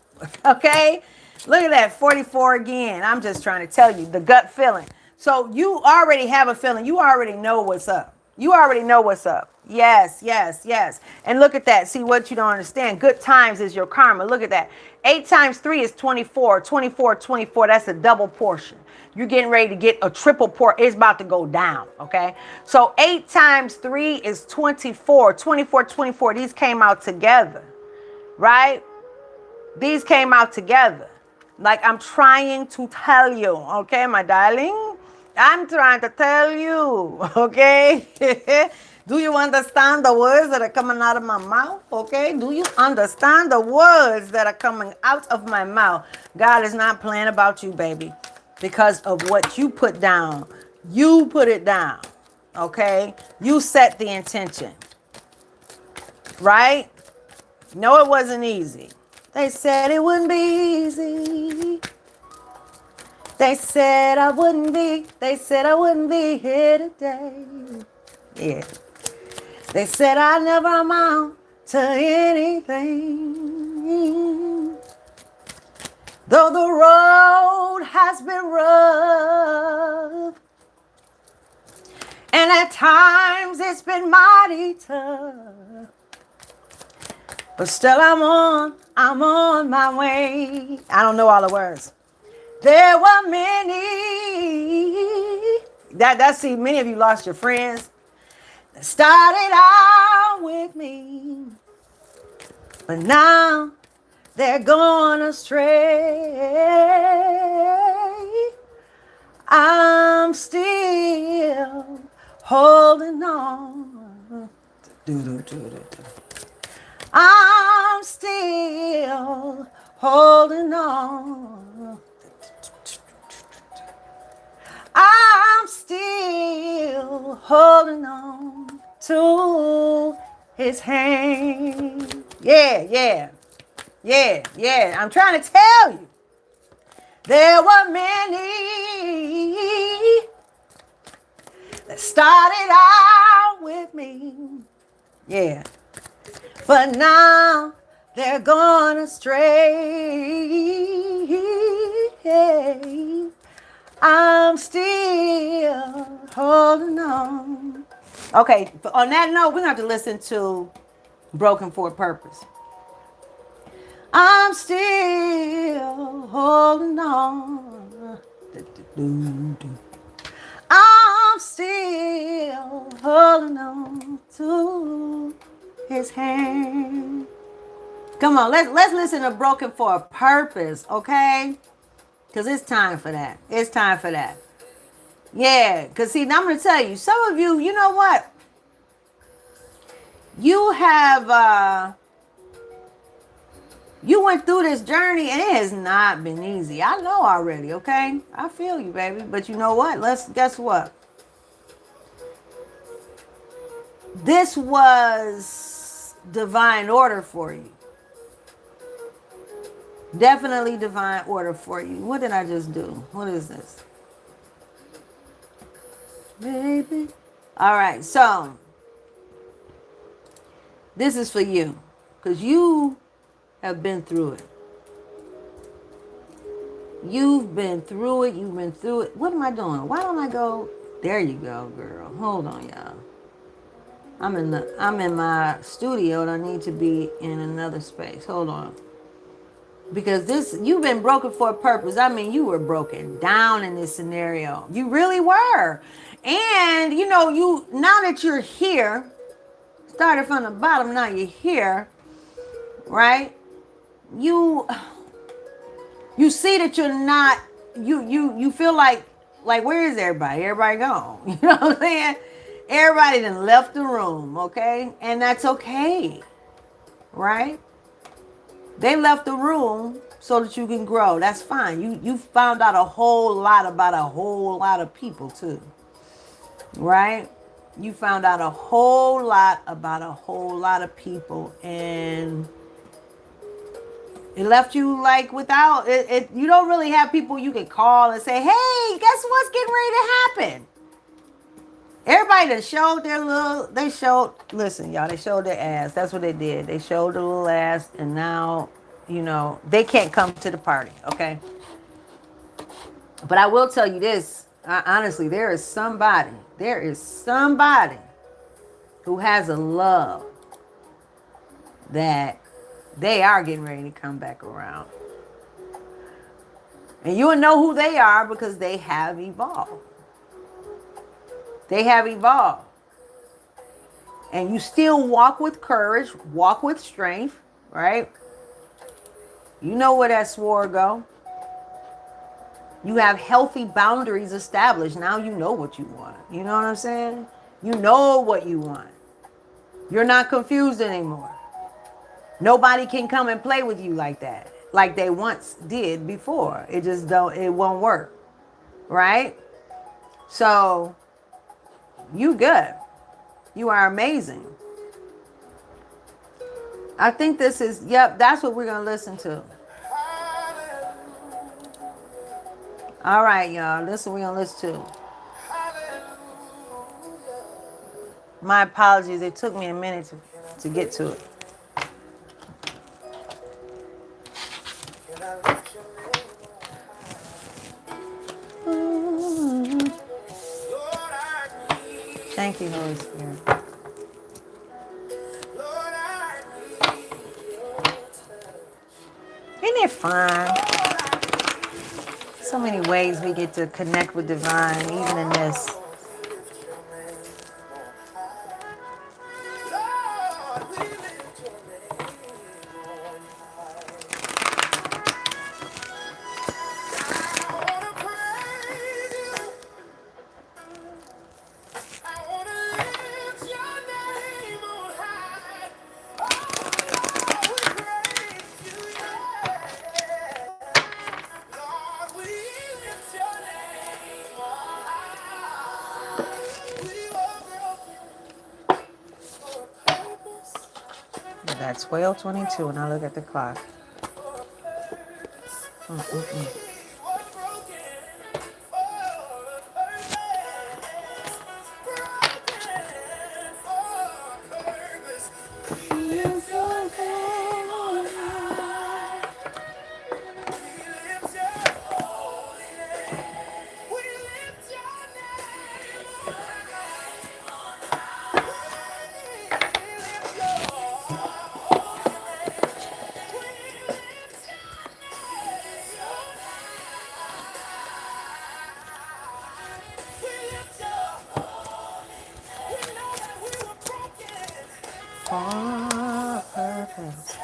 Okay? Look at that, 44 again. I'm just trying to tell you the gut feeling. So you already have a feeling. You already know what's up. You already know what's up. Yes, yes, yes. And look at that. See what you don't understand. Good times is your karma. Look at that. 8 times 3 is 24. 24, 24. That's a double portion. You're getting ready to get a triple portion. It's about to go down, okay? So 8 times 3 is 24. 24, 24. These came out together, right? These came out together. Like I'm trying to tell you, okay, my darling? I'm trying to tell you, okay? Do you understand the words that are coming out of my mouth, okay? Do you understand the words that are coming out of my mouth? God is not playing about you, baby, because of what you put down. You put it down, okay? You set the intention, right? No, it wasn't easy. They said it wouldn't be easy. They said I wouldn't be. They said I wouldn't be here today. Yeah. They said I never amount to anything. Though the road has been rough, and at times it's been mighty tough, but still I'm on my way. I don't know all the words. There were many. See, many of you lost your friends that started out with me, but now they're gone astray. I'm still holding on. I'm still holding on. I'm still holding on to his hand. Yeah, yeah, yeah, yeah. I'm trying to tell you. There were many that started out with me. Yeah. But now they're gone astray. I'm still holding on. Okay, on that note, we're going to have to listen to Broken for a Purpose. I'm still holding on. I'm still holding on to his hand. Come on, let's listen to Broken for a Purpose, okay? Because it's time for that. It's time for that. Yeah, because see, I'm going to tell you, some of you, you know what? You have, you went through this journey and it has not been easy. I know already, okay? I feel you, baby. But you know what? Guess what? This was divine order for you. Definitely divine order for you. What did I just do? What is this? Baby. All right, so this is for you because you have been through it. You've been through it. You've been through it. What am I doing? Why don't I go? There you go, girl. Hold on, y'all. I'm in my studio and I need to be in another space. Hold on. Because you've been broken for a purpose. I mean, you were broken down in this scenario. You really were. And, you know, now that you're here, started from the bottom, now you're here, right? You see that you're not, you feel like where is everybody? Everybody gone. You know what I'm saying? Everybody done left the room, okay? And that's okay, right? They left the room so that you can grow. That's fine. You found out a whole lot about a whole lot of people too. Right? You found out a whole lot about a whole lot of people and it left you like without it. You don't really have people you can call and say, hey, guess what's getting ready to happen? Everybody that showed they showed, listen, y'all, they showed their ass. That's what they did. They showed their little ass, and now, they can't come to the party, okay? But I will tell you this, honestly, there is somebody who has a love that they are getting ready to come back around. And you will know who they are because they have evolved. They have evolved. And you still walk with courage, walk with strength, right? You know where that sword go. You have healthy boundaries established. Now you know what you want. You know what I'm saying? You know what you want. You're not confused anymore. Nobody can come and play with you like that, like they once did before. It won't work, right? So you good. You are amazing. I think that's what we're going to listen to. All right, y'all. This is what we're going to listen to. My apologies. It took me a minute to get to it. Thank you, Holy Spirit. Isn't it fun? So many ways we get to connect with divine, even in this. That's 12:22, and I look at the clock. For purpose.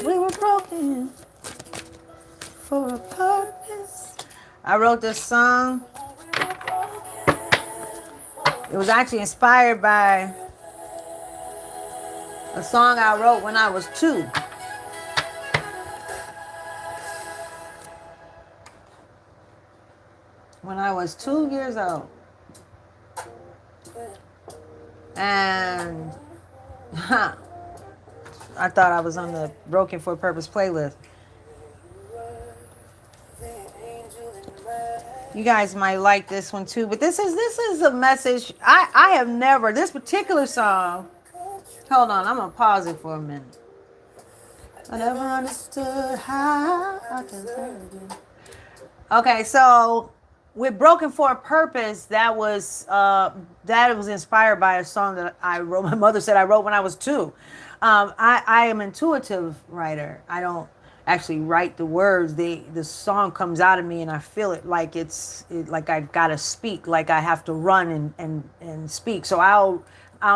We were broken for a purpose. I wrote this song It was actually inspired by a song I wrote when I was 2. When I was 2 years old. And I thought I was on the Broken for a Purpose playlist. You guys might like this one too, but this is a message. I have never, this particular song, hold on, I'm gonna pause it for a minute. I never understood how I can hurt you. Okay, so with Broken for a Purpose, that was inspired by a song that I wrote. My mother said I wrote when I was 2. I am an intuitive writer. I don't actually write the words. The song comes out of me, and I feel it like like I've got to speak, like I have to run and speak. So I'll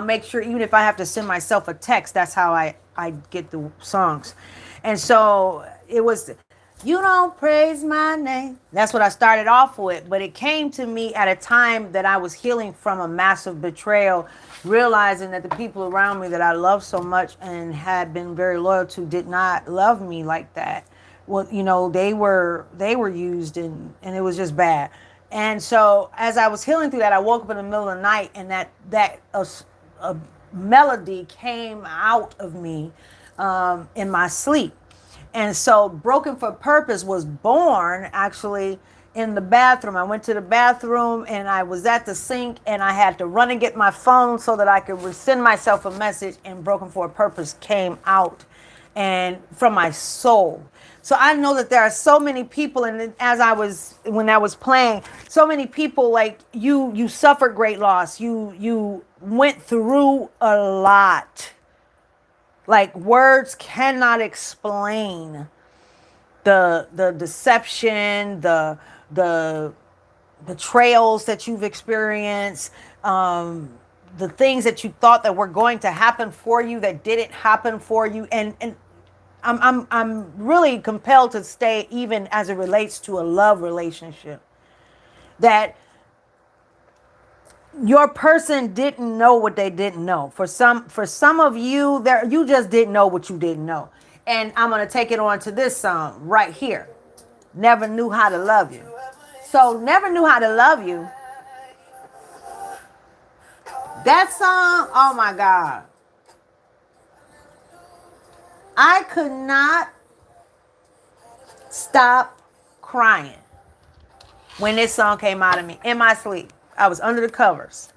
make sure, even if I have to send myself a text, that's how I get the songs. And so it was, you don't praise my name. That's what I started off with. But it came to me at a time that I was healing from a massive betrayal, realizing that the people around me that I loved so much and had been very loyal to did not love me like that. Well, you know, they were used, and it was just bad. And so as I was healing through that, I woke up in the middle of the night, and a melody came out of me in my sleep. And so Broken for Purpose was born actually in the bathroom. I went to the bathroom and I was at the sink, and I had to run and get my phone so that I could send myself a message, and Broken for a Purpose came out and from my soul. So I know that there are so many people, and when I was playing, so many people, like you suffered great loss. You went through a lot. Like, words cannot explain the deception, the betrayals that you've experienced, the things that you thought that were going to happen for you that didn't happen for you, and I'm really compelled to stay, even as it relates to a love relationship, that your person didn't know what they didn't know. For some of you, you just didn't know what you didn't know. And I'm going to take it on to this song right here. Never Knew How to Love You. So Never Knew How to Love You. That song, oh my God. I could not stop crying when this song came out of me in my sleep. I was under the covers,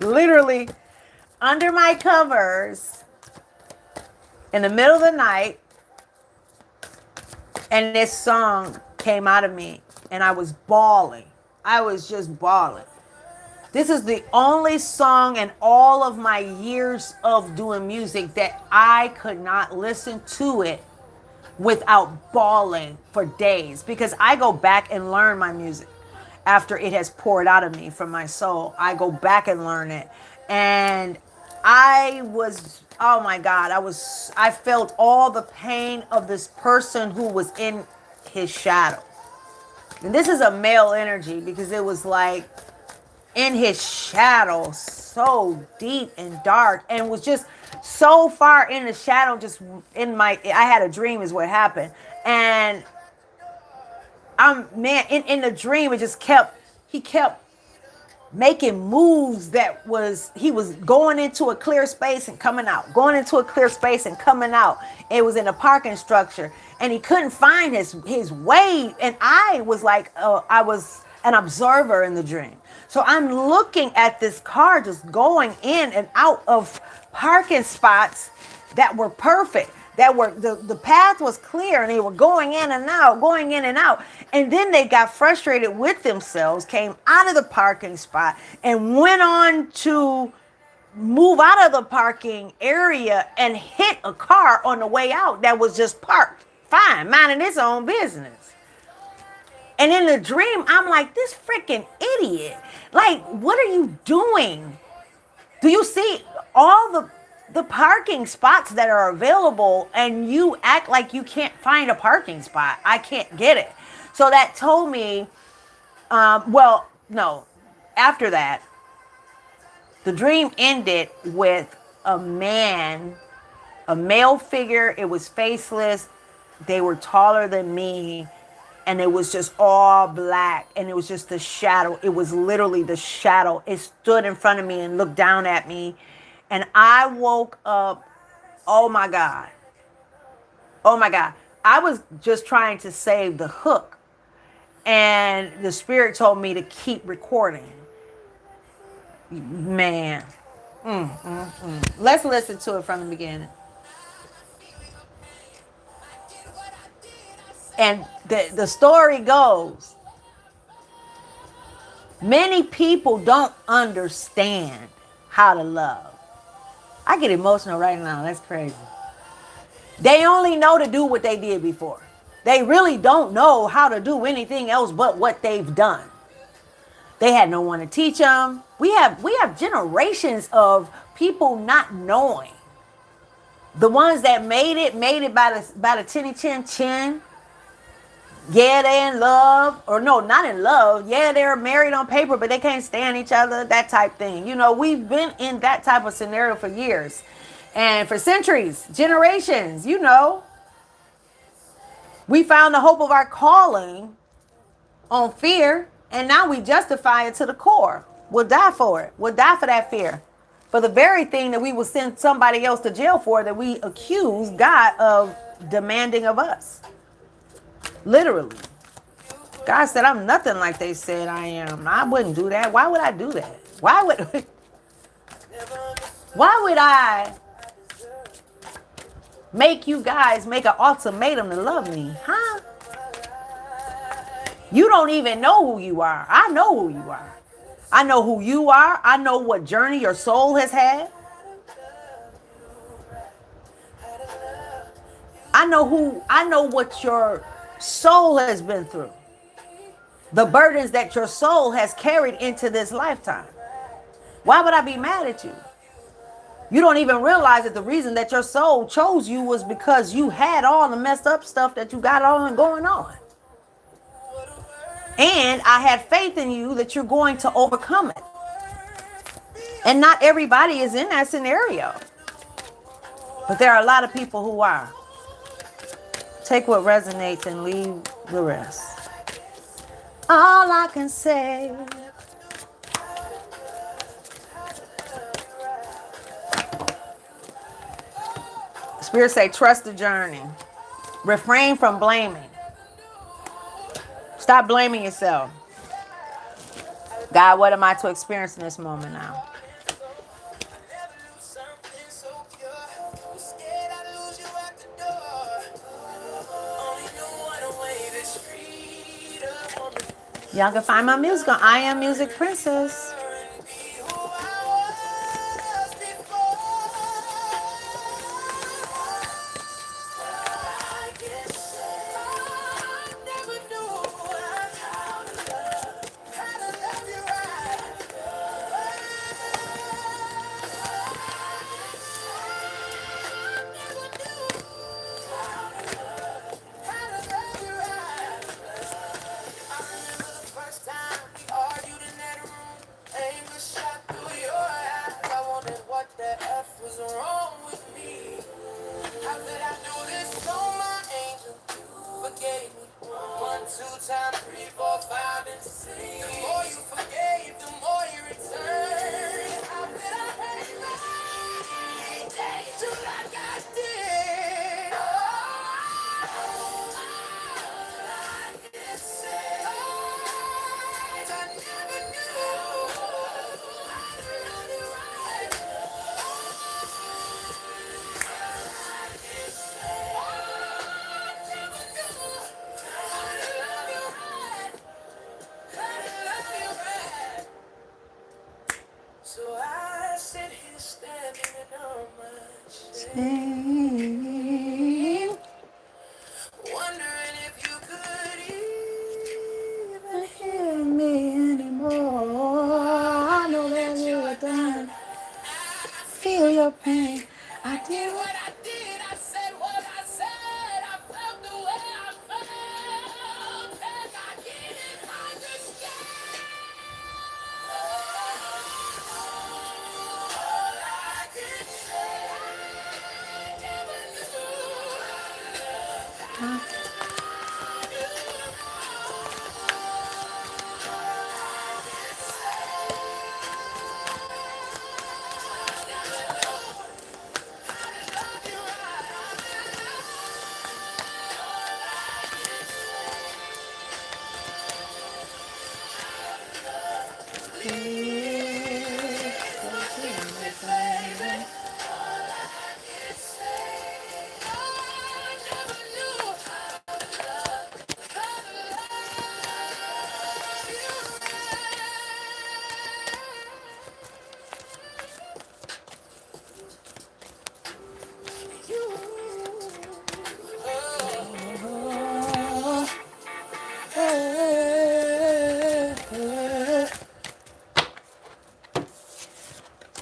literally under my covers in the middle of the night. And this song came out of me, and I was bawling. I was just bawling. This is the only song in all of my years of doing music that I could not listen to it without bawling for days, because I go back and learn my music. After it has poured out of me from my soul, I go back and learn it. And I was, oh my God, I felt all the pain of this person who was in his shadow. And this is a male energy, because it was like in his shadow, so deep and dark, and was just so far in the shadow, just I had a dream is what happened. And in the dream, he kept making moves he was going into a clear space and coming out, going into a clear space and coming out. It was in a parking structure, and he couldn't find his way. And I was like, I was an observer in the dream. So I'm looking at this car just going in and out of parking spots that were perfect. That were the path was clear, and they were going in and out, going in and out. And then they got frustrated with themselves, came out of the parking spot, and went on to move out of the parking area and hit a car on the way out that was just parked, fine, minding its own business. And in the dream, I'm like, this freaking idiot. Like, what are you doing? Do you see all the parking spots that are available, and you act like you can't find a parking spot? I can't get it. So that told me, no, after that, The dream ended with a man, a male figure. It was faceless. They were taller than me. And it was just all black. And it was just the shadow. It was literally the shadow. It stood in front of me and looked down at me. And I woke up. Oh my God. Oh my God. I was just trying to save the hook. And the spirit told me to keep recording. Man. Let's listen to it from the beginning. And the story goes, many people don't understand how to love. I get emotional right now. That's crazy. They only know to do what they did before. They really don't know how to do anything else but what they've done. They had no one to teach them. We have generations of people not knowing. The ones that made it by the chinny chin chin. Yeah, they in love. Or no, not in love. Yeah, they're married on paper, but they can't stand each other. That type thing. You know, we've been in that type of scenario for years. And for centuries, generations, you know. We found the hope of our calling on fear, and now we justify it to the core. We'll die for it. We'll die for that fear. For the very thing that we will send somebody else to jail for, that we accuse God of demanding of us. Literally. God said, I'm nothing like they said I am. I wouldn't do that. Why would I do that? Why would I make you guys make an ultimatum to love me? Huh? You don't even know who you are. I know who you are. I know who you are. I know what journey your soul has had. I know what your soul has been through. The burdens that your soul has carried into this lifetime. Why would I be mad at you? You don't even realize that the reason that your soul chose you was because you had all the messed up stuff that you got on going on. And I had faith in you that you're going to overcome it. And not everybody is in that scenario. But there are a lot of people who are. Take what resonates and leave the rest. All I can say. Spirit say, trust the journey. Refrain from blaming. Stop blaming yourself. God, what am I to experience in this moment now? Y'all can find my music on I Am Music Princess.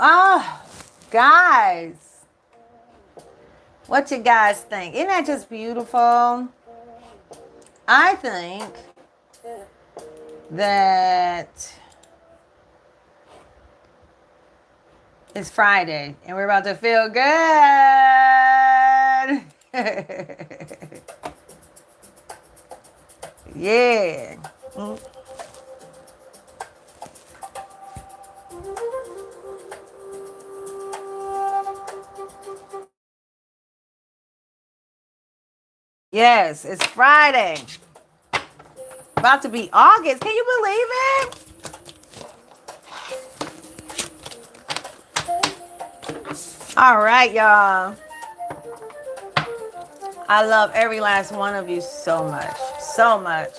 Oh, guys, what you guys think? Isn't that just beautiful? I think that it's Friday and we're about to feel good. Yeah. Yes, it's Friday. About to be August. Can you believe it? All right, y'all. I love every last one of you so much. So much.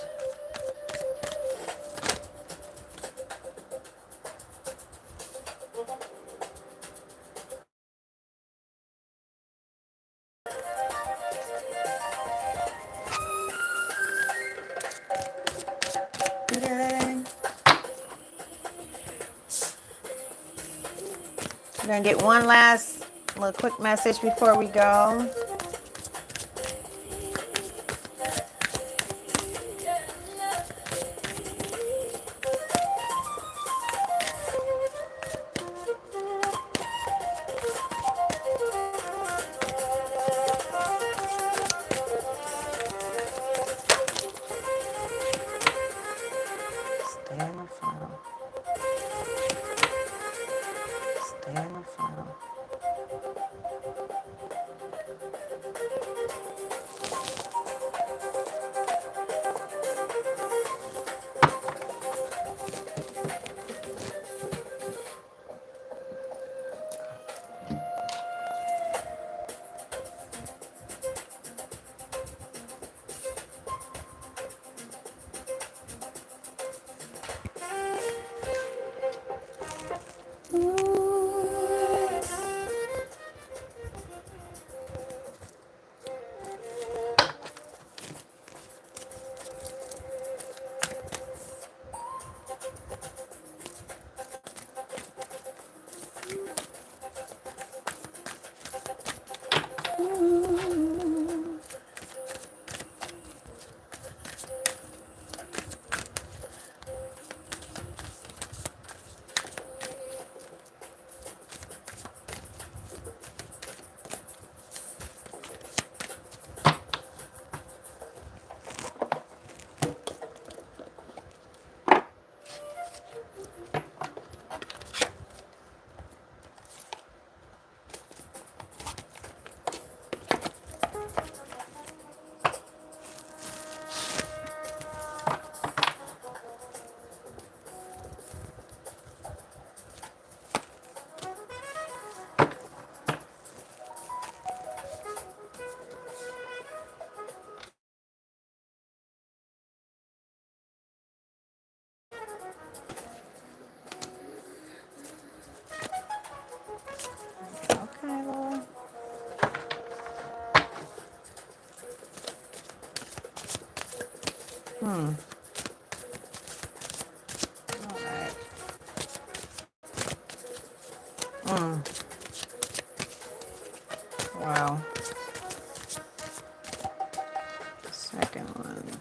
We're going to get one last little quick message before we go. Stay in the flow. Stay in the flow. Okay, Lord. All right. Wow. Second one.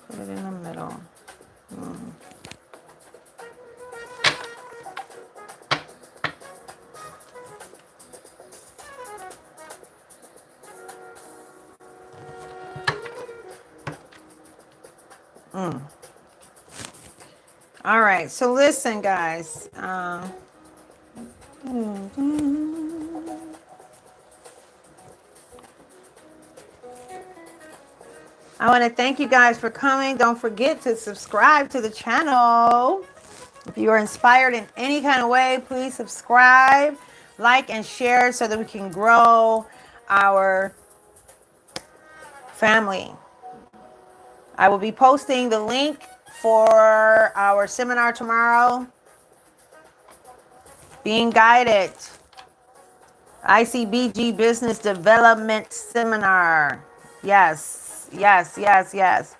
Put it in the middle. All right. So listen, guys. I want to thank you guys for coming. Don't forget to subscribe to the channel. If you are inspired in any kind of way, please subscribe, like, and share so that we can grow our family. I will be posting the link for our seminar tomorrow. Being Guided. ICBG Business Development Seminar. Yes, yes, yes, yes.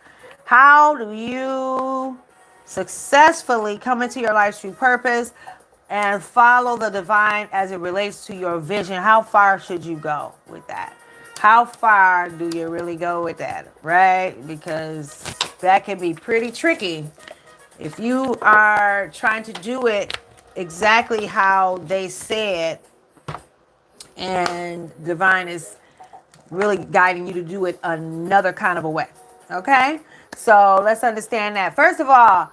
How do you successfully come into your life's true purpose and follow the divine as it relates to your vision? How far should you go with that? How far do you really go with that, right? Because that can be pretty tricky. If you are trying to do it exactly how they said, and divine is really guiding you to do it another kind of a way. Okay? So let's understand that. First of all,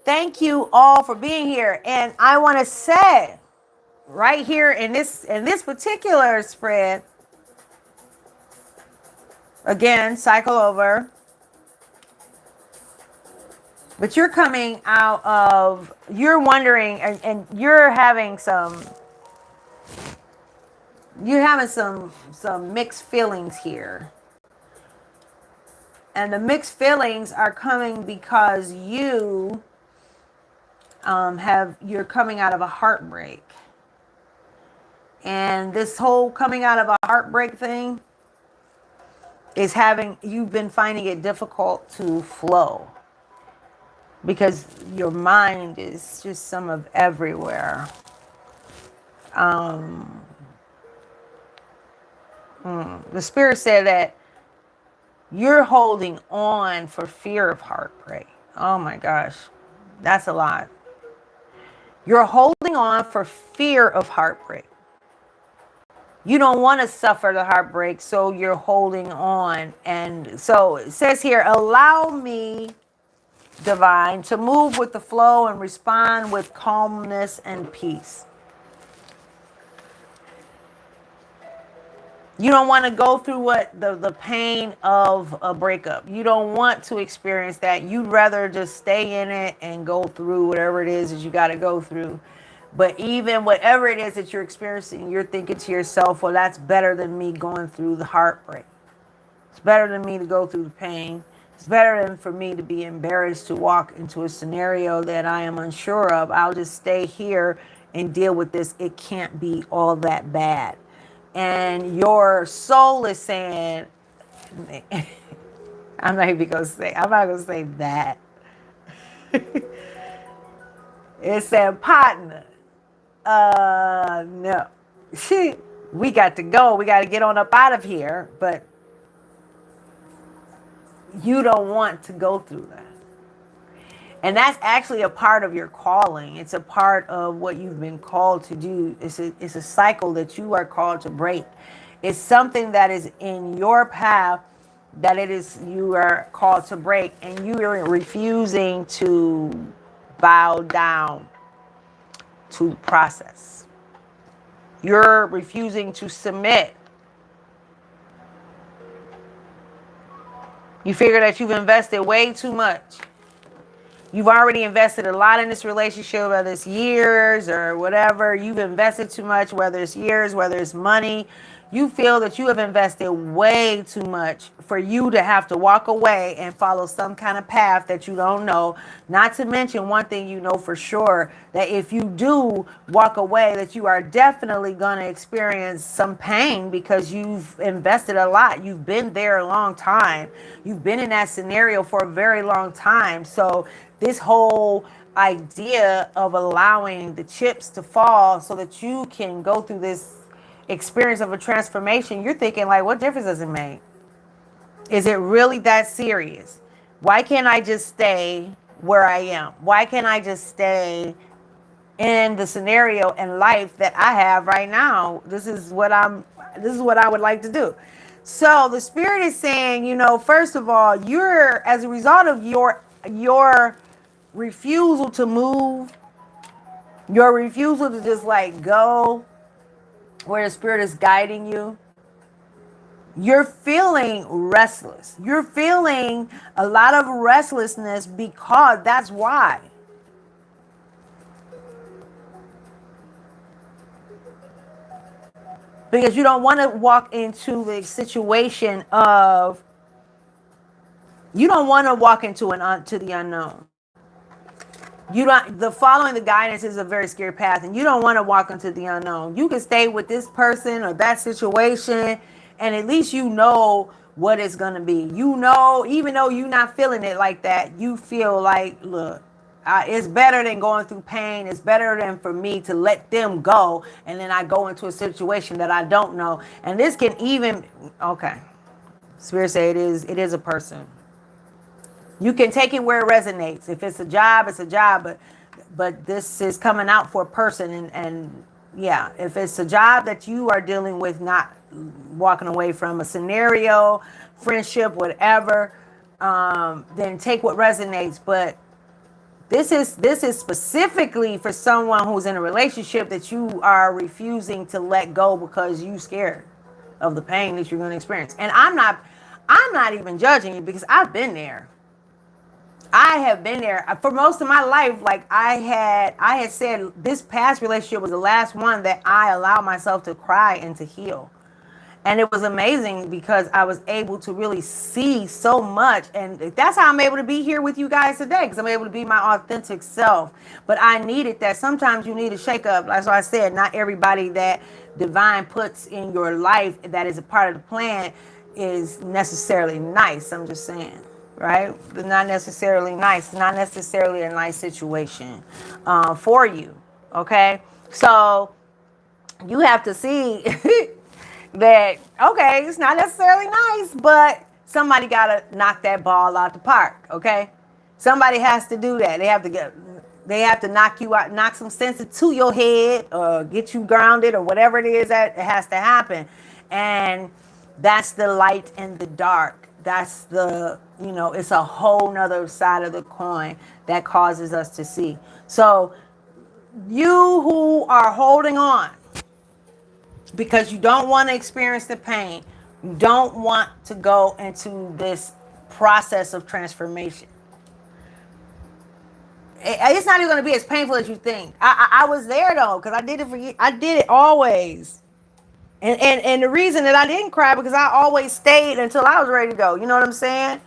thank you all for being here. And I want to say right here in this particular spread, again, cycle over. But you're coming out of, you're wondering, and you're having some mixed feelings here. And the mixed feelings are coming because you're coming out of a heartbreak. And this whole coming out of a heartbreak thing is you've been finding it difficult to flow. Because your mind is just some of everywhere. The spirit said that you're holding on for fear of heartbreak. Oh my gosh, that's a lot. You're holding on for fear of heartbreak. You don't want to suffer the heartbreak, so you're holding on. And so it says here, allow me, divine, to move with the flow and respond with calmness and peace. You don't want to go through the pain of a breakup. You don't want to experience that. You'd rather just stay in it and go through whatever it is that you got to go through. But even whatever it is that you're experiencing, you're thinking to yourself, well, that's better than me going through the heartbreak. It's better than me to go through the pain. It's better than for me to be embarrassed to walk into a scenario that I am unsure of. I'll just stay here and deal with this. It can't be all that bad. And your soul is saying, I'm not going to say that. It said, partner, no. We got to go. We got to get on up out of here. But you don't want to go through that. And that's actually a part of your calling. It's a part of what you've been called to do. It's a cycle that you are called to break. It's something that is in your path that you are called to break, and you are refusing to bow down to the process. You're refusing to submit. You figure that you've invested way too much. You've already invested a lot in this relationship, whether it's years or whatever. You've invested too much, whether it's years, whether it's money. You feel that you have invested way too much for you to have to walk away and follow some kind of path that you don't know. Not to mention one thing you know for sure, that if you do walk away, that you are definitely going to experience some pain because you've invested a lot. You've been there a long time. You've been in that scenario for a very long time. So this whole idea of allowing the chips to fall so that you can go through this experience of a transformation, you're thinking like, what difference does it make? Is it really that serious? Why can't I just stay where I am? Why can't I just stay in the scenario and life that I have right now? This is what I would like to do. So the spirit is saying, first of all, you're, as a result of your refusal to move, your refusal to just like go where the spirit is guiding you, You're feeling restless. You're feeling a lot of restlessness because that's why. Because you don't want to walk into the situation of, you don't want to walk into to the unknown. You don't, the following the guidance is a very scary path, and you don't want to walk into the unknown. You can stay with this person or that situation, and at least you know what it's going to be. You know, even though you're not feeling it like that, you feel like, look, it's better than going through pain. It's better than for me to let them go, and then I go into a situation that I don't know. And this can even, okay, Spirit say it is a person. You can take it where it resonates. If it's a job, it's a job, but this is coming out for a person, and yeah, if it's a job that you are dealing with, not walking away from a scenario, friendship, whatever, then take what resonates. But this is specifically for someone who's in a relationship that you are refusing to let go because you scared of the pain that you're going to experience. And I'm not even judging you, because I've been there. I have been there for most of my life. Like I had said, this past relationship was the last one that I allowed myself to cry and to heal. And it was amazing because I was able to really see so much. And that's how I'm able to be here with you guys today, because I'm able to be my authentic self. But I needed that. Sometimes you need a shake up. That's why I said, not everybody that divine puts in your life that is a part of the plan is necessarily nice. I'm just saying. Right? They're not necessarily nice. It's not necessarily a nice situation for you. Okay? So you have to see that, okay, it's not necessarily nice, but somebody got to knock that ball out the park. Okay? Somebody has to do that. They have to knock you out, knock some sense into your head, or get you grounded, or whatever it is that has to happen. And that's the light and the dark. That's the, it's a whole nother side of the coin that causes us to see. So you who are holding on because you don't want to experience the pain, you don't want to go into this process of transformation. It's not even going to be as painful as you think. I was there though, because I did it for you. I did it always. And the reason that I didn't cry, because I always stayed until I was ready to go. You know what I'm saying?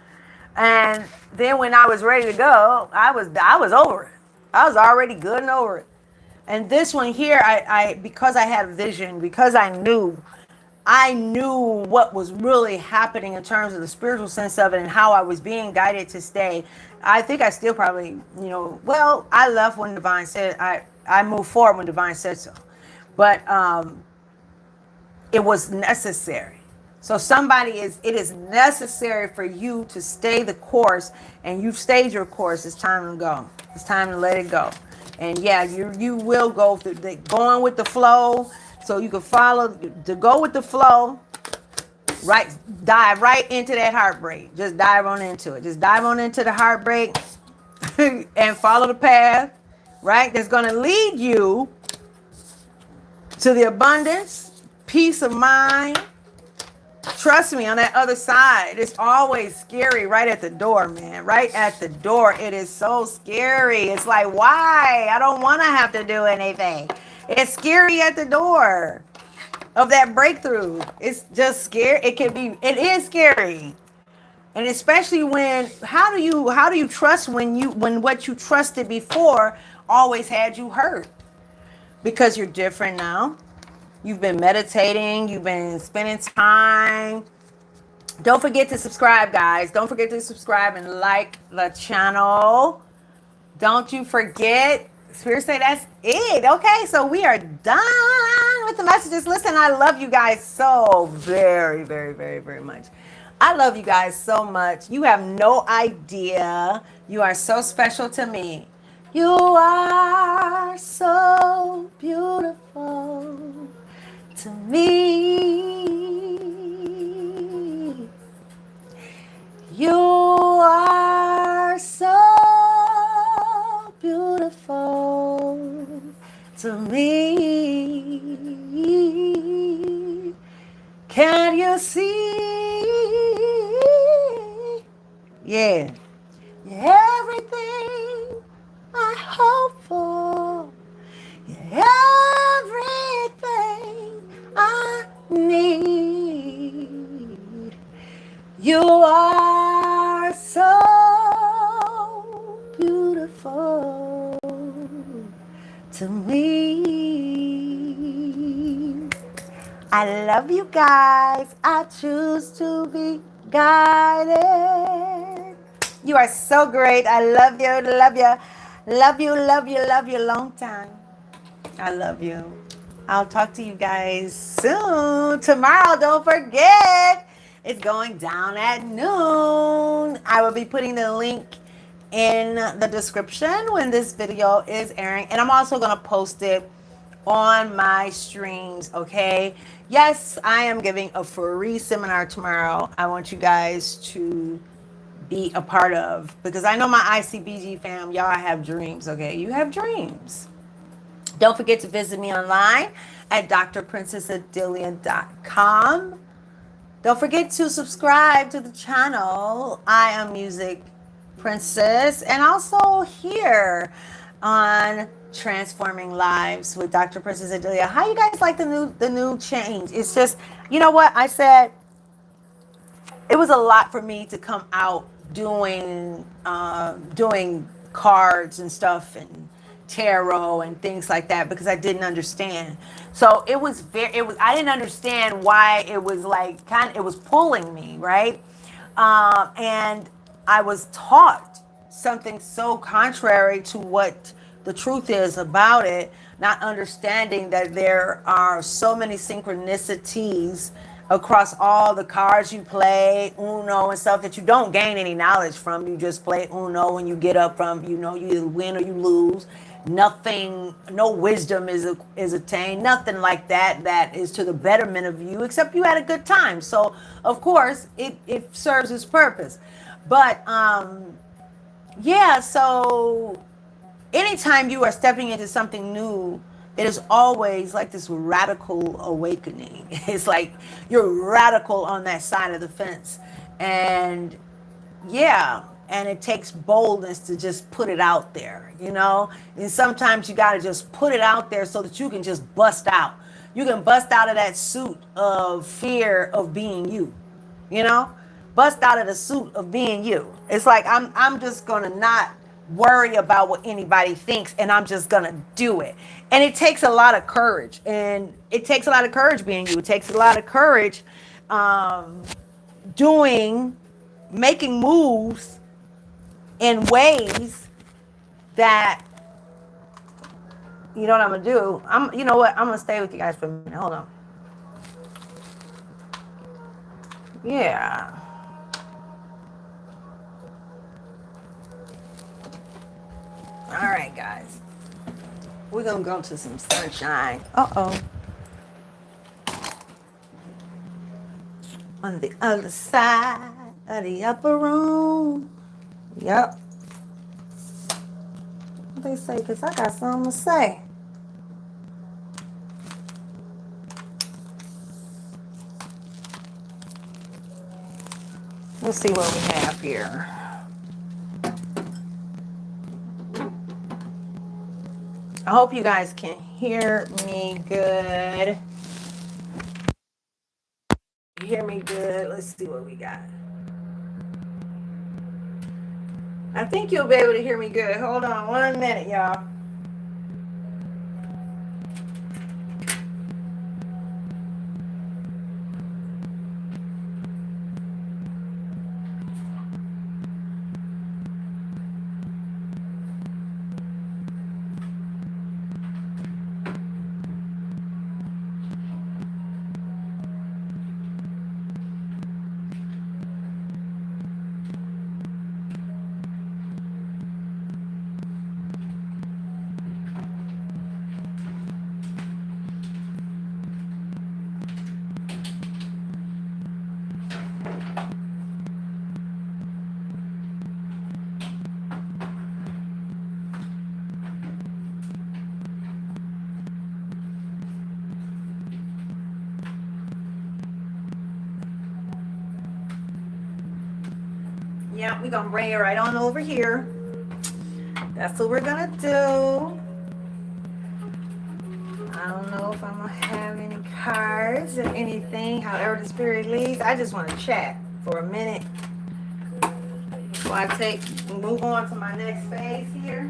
And then when I was ready to go, I was over it. I was already good and over it. And this one here, I because I had vision, because I knew what was really happening in terms of the spiritual sense of it and how I was being guided to stay. I think I still probably, well, I left when Divine said, I moved forward when Divine said so. But it was necessary. So it is necessary for you to stay the course, and you've stayed your course. It's time to go. It's time to let it go. And yeah, you will go through going with the flow, so you can follow, to go with the flow, right? Dive right into that heartbreak. Just dive on into it. Just dive on into the heartbreak and follow the path, right? That's going to lead you to the abundance, peace of mind. Trust me, on that other side, it's always scary right at the door, man. Right at the door. It is so scary. It's like, why? I don't want to have to do anything. It's scary at the door of that breakthrough. It's just scary. It is scary. And especially when, how do you trust when what you trusted before always had you hurt? Because you're different now. You've been meditating. You've been spending time. Don't forget to subscribe, guys. Don't forget to subscribe and like the channel. Don't you forget. Spirit say that's it. Okay, so we are done with the messages. Listen, I love you guys so very, very, very, very much. I love you guys so much. You have no idea. You are so special to me. You are so beautiful to me. You are so beautiful to me. Can you see? You're everything I hope for. You're everything I need. You are so beautiful to me. I love you guys. I choose to be guided. You are so great. I love you, love you, love you, love you, love you. Long time. I love you. I'll talk to you guys soon. Tomorrow, don't forget, it's going down at noon. I will be putting the link in the description when this video is airing. And I'm also going to post it on my streams, okay? Yes, I am giving a free seminar tomorrow. I want you guys to be a part of, because I know my ICBG fam, y'all have dreams, okay? You have dreams. Don't forget to visit me online at drprincess-Odilia.com. Don't forget to subscribe to the channel. I am Music Princess, and also here on Transforming Lives with Dr. Princess-Odilia. How you guys like the new change? It's just, you know what I said? It was a lot for me to come out doing cards and stuff and tarot and things like that, because I didn't understand. So I didn't understand why it was like it was pulling me, right? And I was taught something so contrary to what the truth is about it, not understanding that there are so many synchronicities across all the cards you play, Uno and stuff, that you don't gain any knowledge from. You just play Uno and you get up from, you either win or you lose. Nothing, no wisdom is attained, nothing like that is to the betterment of you, except you had a good time. So of course it serves its purpose. But yeah, so anytime you are stepping into something new, it is always like this radical awakening. It's like you're radical on that side of the fence. And yeah, and it takes boldness to just put it out there, And sometimes you got to just put it out there so that you can just bust out. You can bust out of that suit of fear of being you, Bust out of the suit of being you. It's like I'm just going to not worry about what anybody thinks, and I'm just gonna do it. And it takes a lot of courage, and it takes a lot of courage being you. It takes a lot of courage making moves in ways that, you know what I'm gonna do? You know what? I'm gonna stay with you guys for a minute. Hold on. Yeah. All right, guys. We're going to go to some sunshine. Uh-oh. On the other side of the upper room. Yep. What they say? Because I got something to say. Let's see what we have here. I hope you guys can hear me good. Hear me good. Let's see what we got. I think you'll be able to hear me good. Hold on 1 minute, y'all. Yeah, we're going to bring it right on over here. That's what we're going to do. I don't know if I'm going to have any cards or anything. However the spirit leads. I just want to chat for a minute before I move on to my next phase here.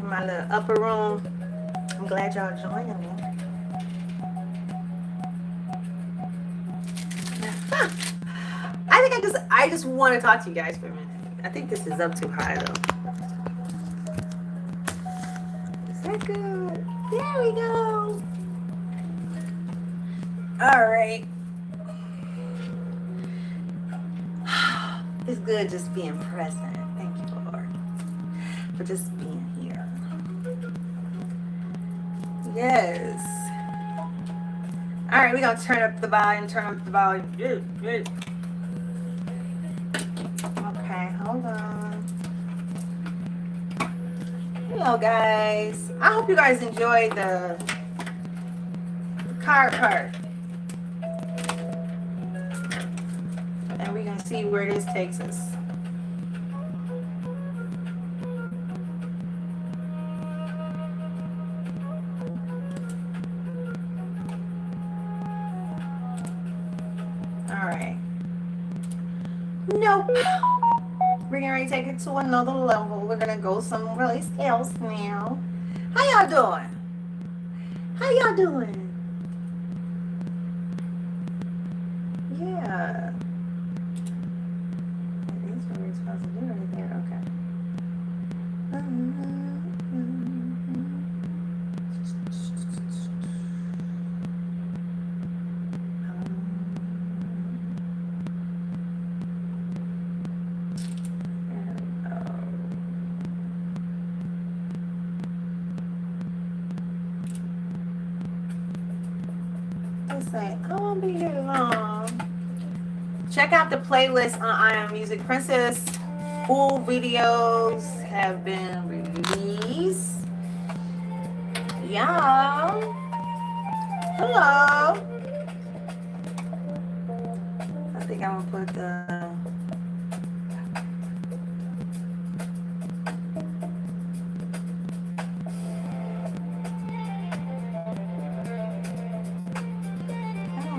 My little upper room. I'm glad y'all joining me. I just want to talk to you guys for a minute. I think this is up too high though. Is that good? There we go. All right. It's good just being present. Thank you, Lord, for just being here. Yes. All right, we're going to turn up the volume. Okay, hold on. Hello, guys. I hope you guys enjoyed the card part. And we're going to see where this takes us. All right. Nope. We're going to take it to another level. We're going to go somewhere else now. How y'all doing? How y'all doing? Yeah. That is what we're supposed to do right there. Okay. I won't be here long. Check out the playlist on I Am Music Princess. Full videos have been released. Y'all. Hello. I think I'm gonna put the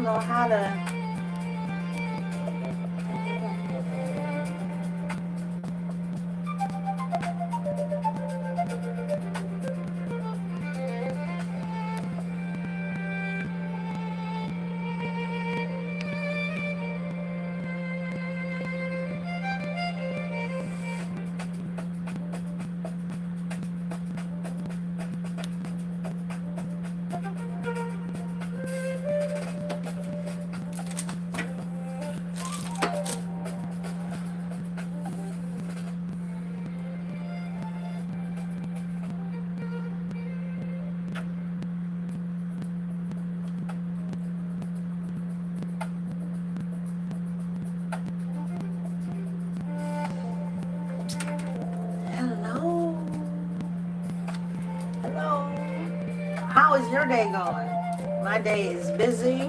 know how to How is your day going? My day is busy.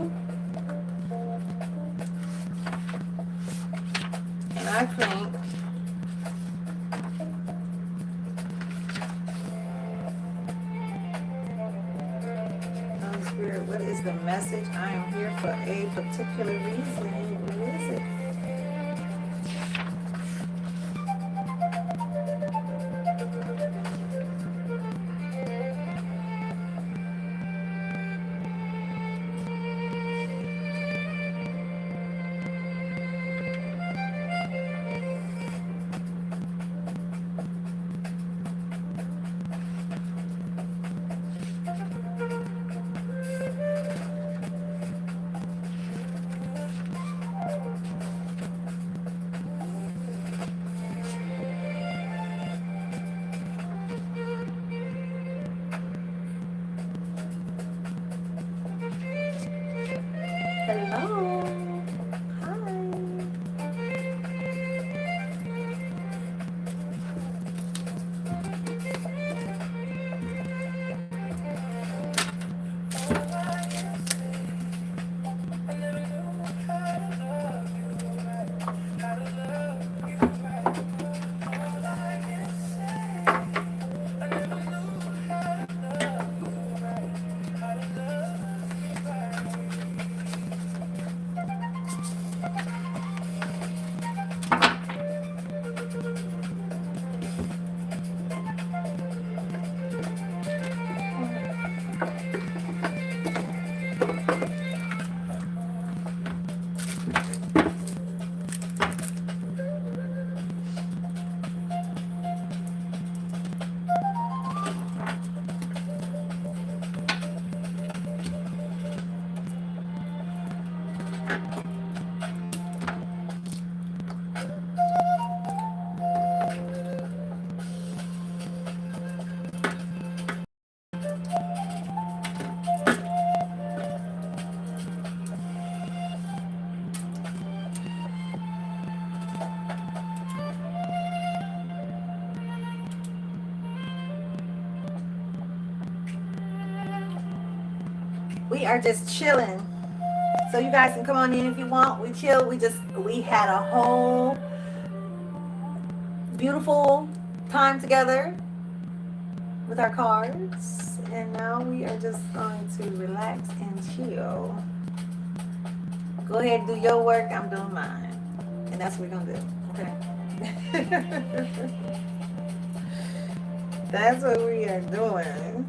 And I think Holy Spirit, what is the message? I am here for a particular reason. What is it? Hello. Hi. We are just chilling. So you guys can come on in if you want. We chill. We had a whole beautiful time together with our cards. And now we are just going to relax and chill. Go ahead and do your work. I'm doing mine. And that's what we're going to do. Okay? That's what we are doing.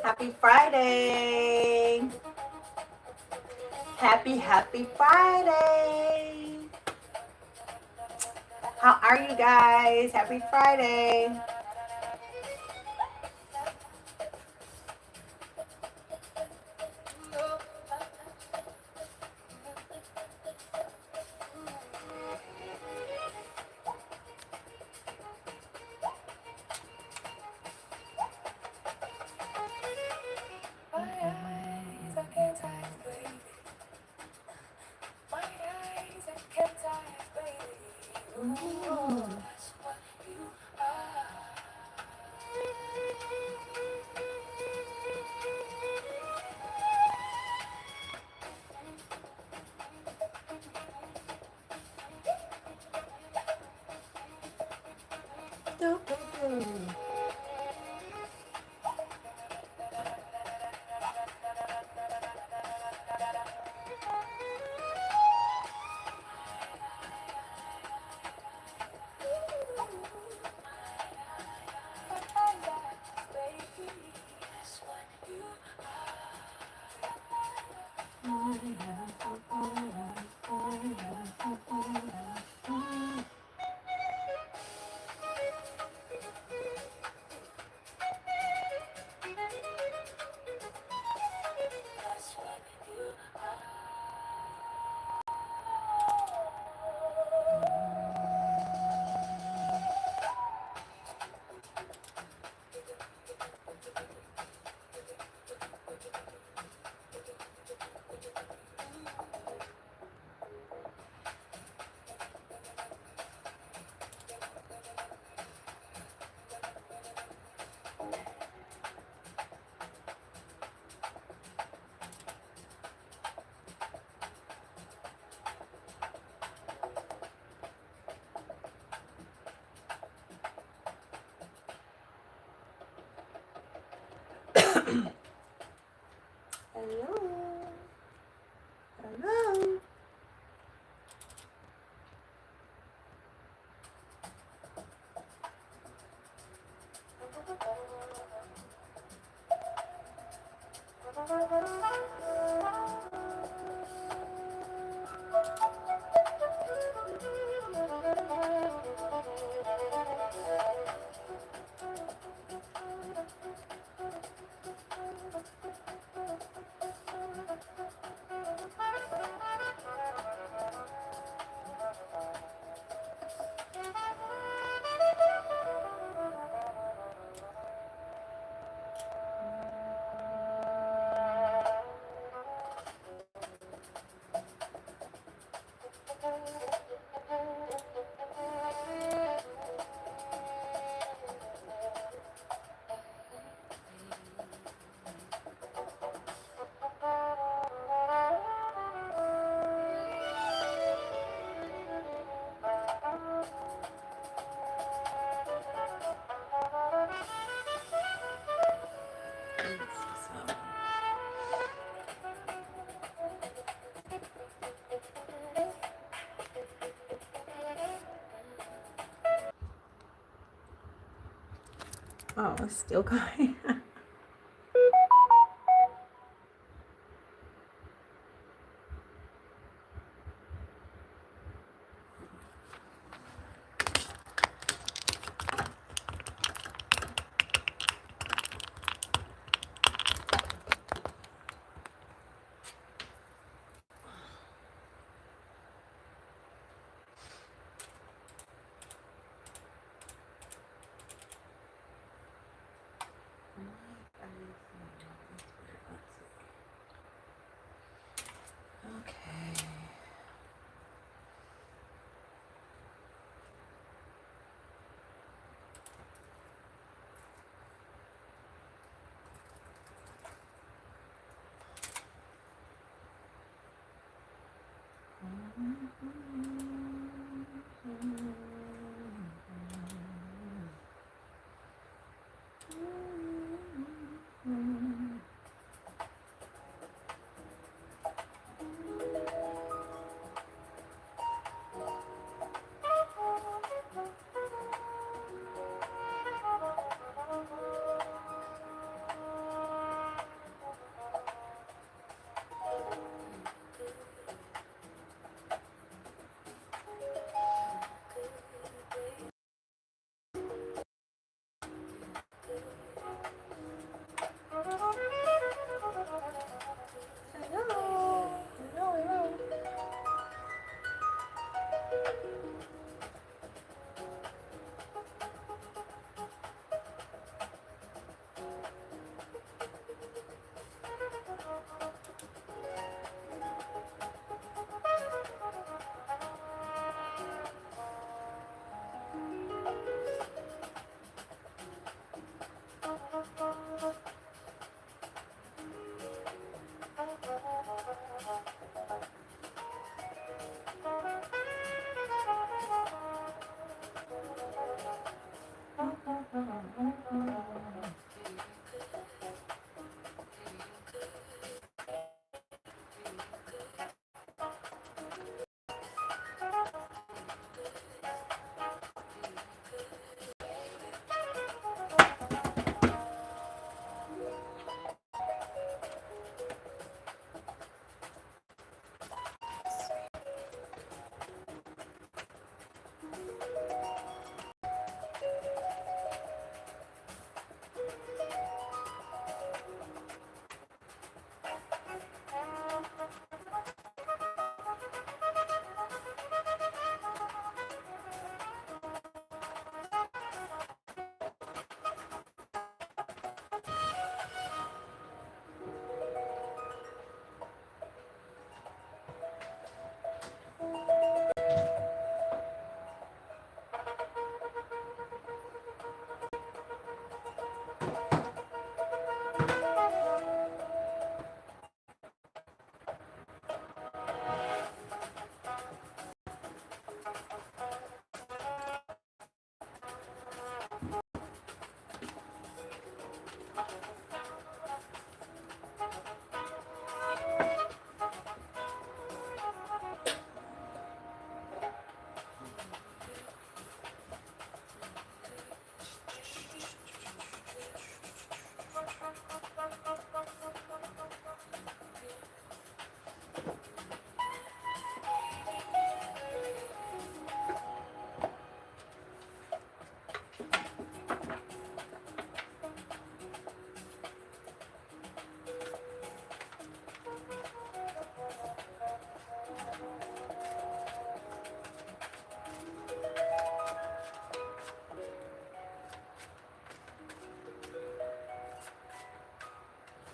Happy Friday. Happy Friday. How are you guys? Happy Friday. Hello. Hello. Oh, it's still going. Okay.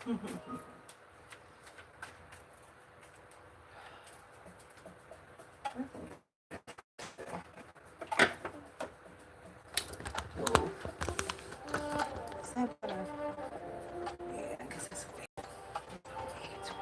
Whoa. Is that better? Yeah, because it's way too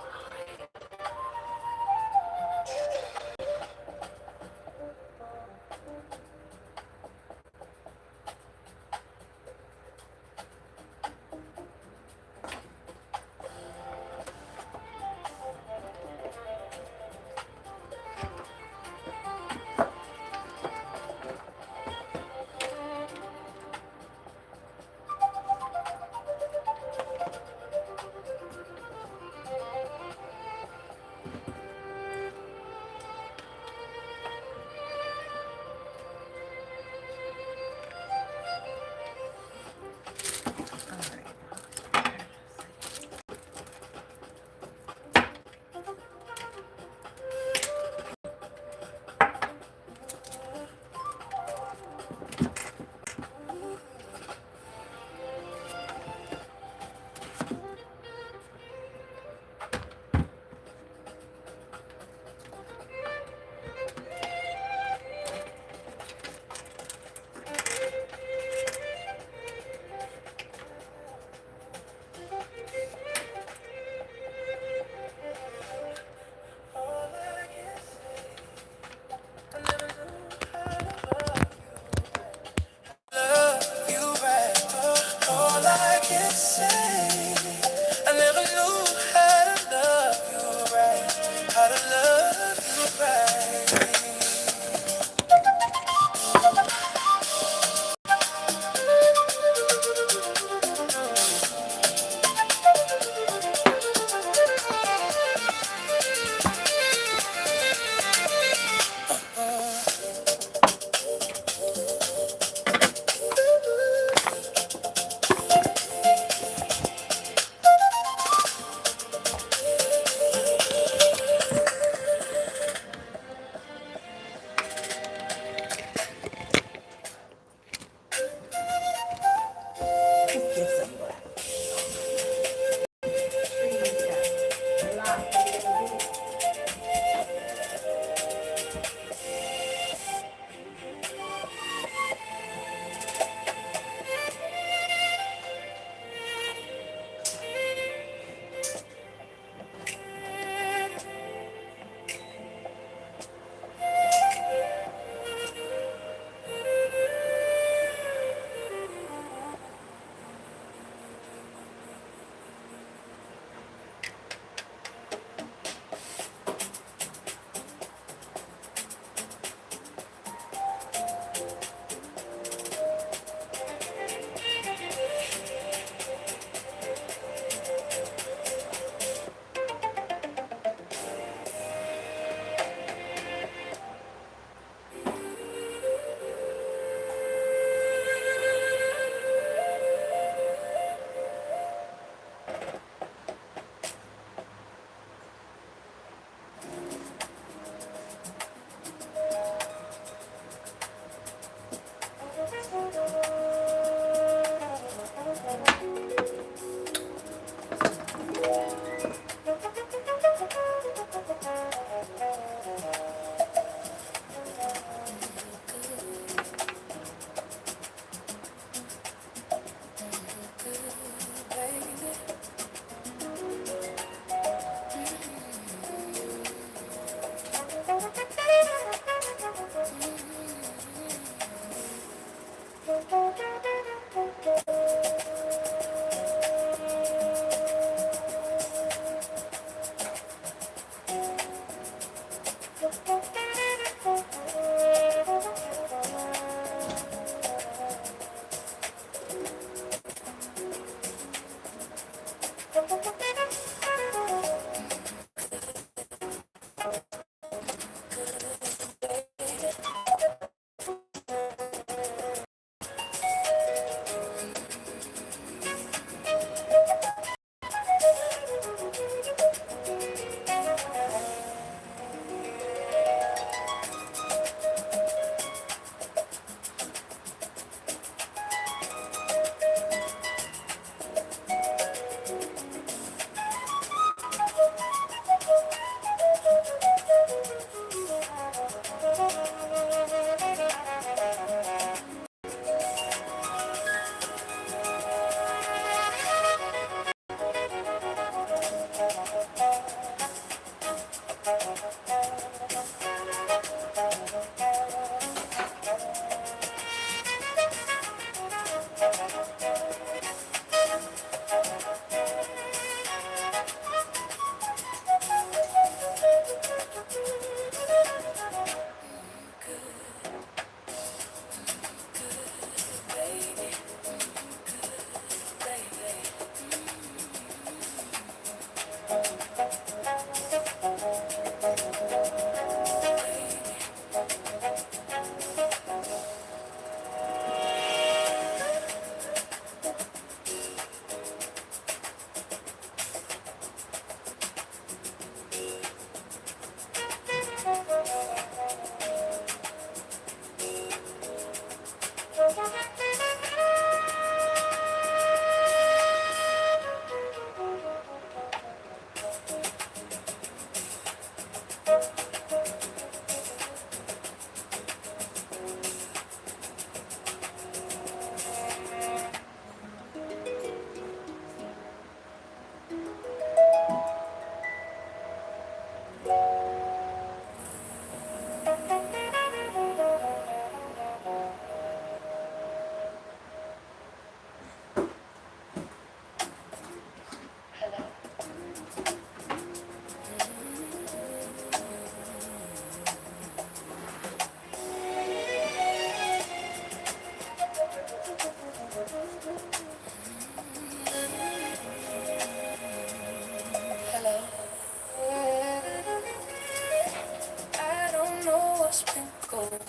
One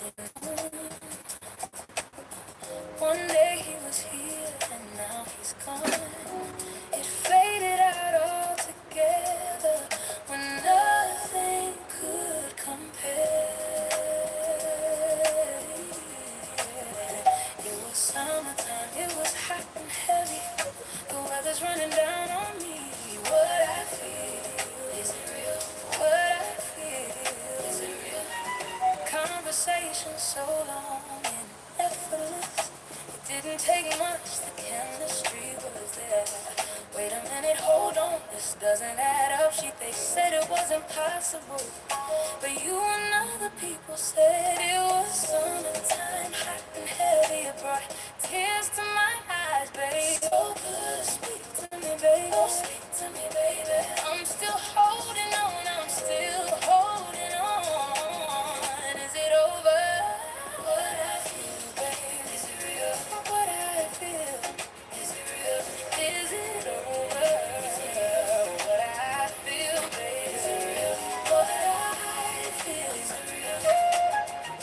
day he was here and now he's gone. It faded out altogether when nothing could compare. It was summertime, it was hot and heavy. The weather's running down on me. What I feel, is it real? What I feel, is it real? Conversation so long and effortless. It didn't take much, the chemistry was there. Wait a minute, hold on, this doesn't add up. They said it was impossible, but you and other people said it was summertime, hot and heavy. It brought tears to my eyes, babe. So good, speak to me, baby. Oh, speak to me, baby. I'm still holding on, I'm still holding on. Is it over? What I feel, babe, is it real? What I feel, is it real? Is it over? What I feel, babe, is it real? What I feel, is it real?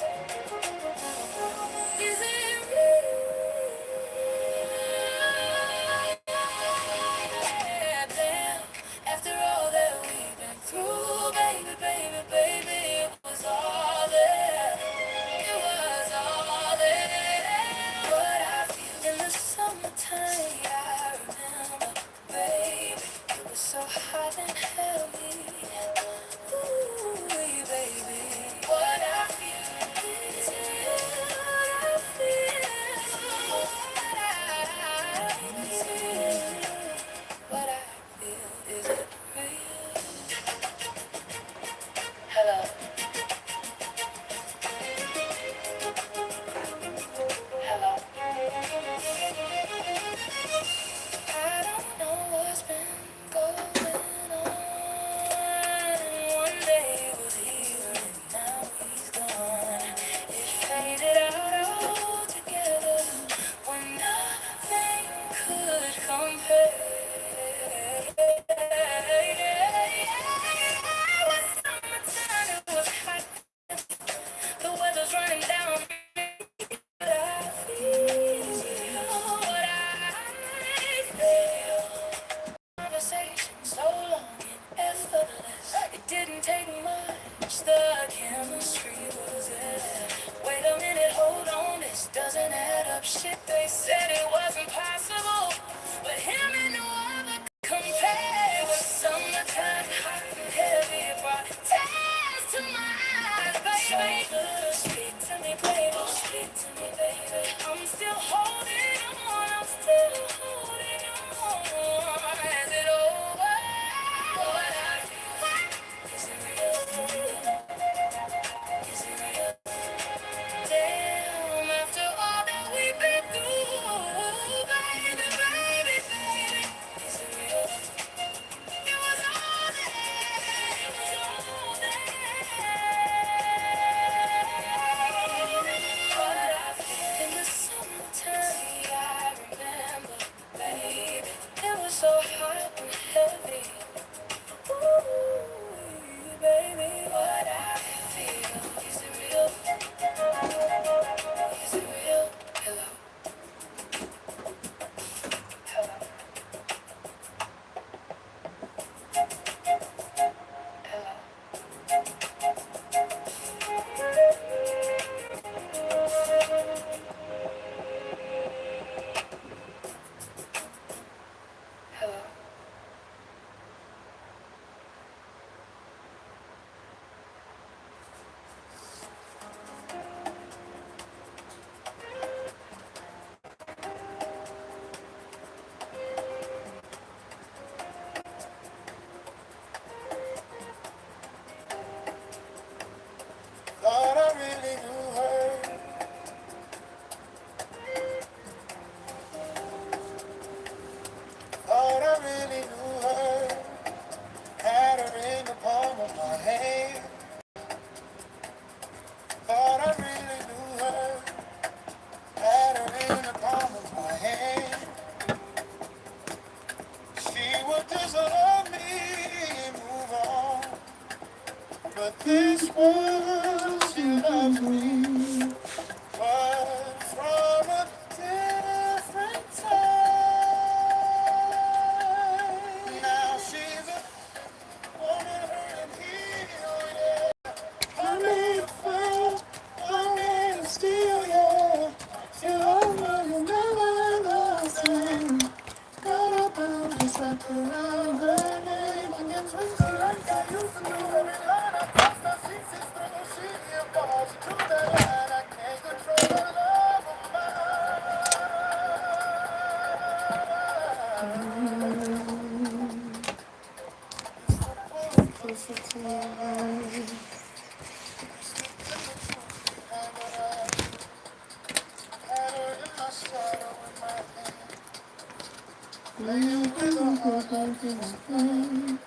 playing with a heart like it was fun.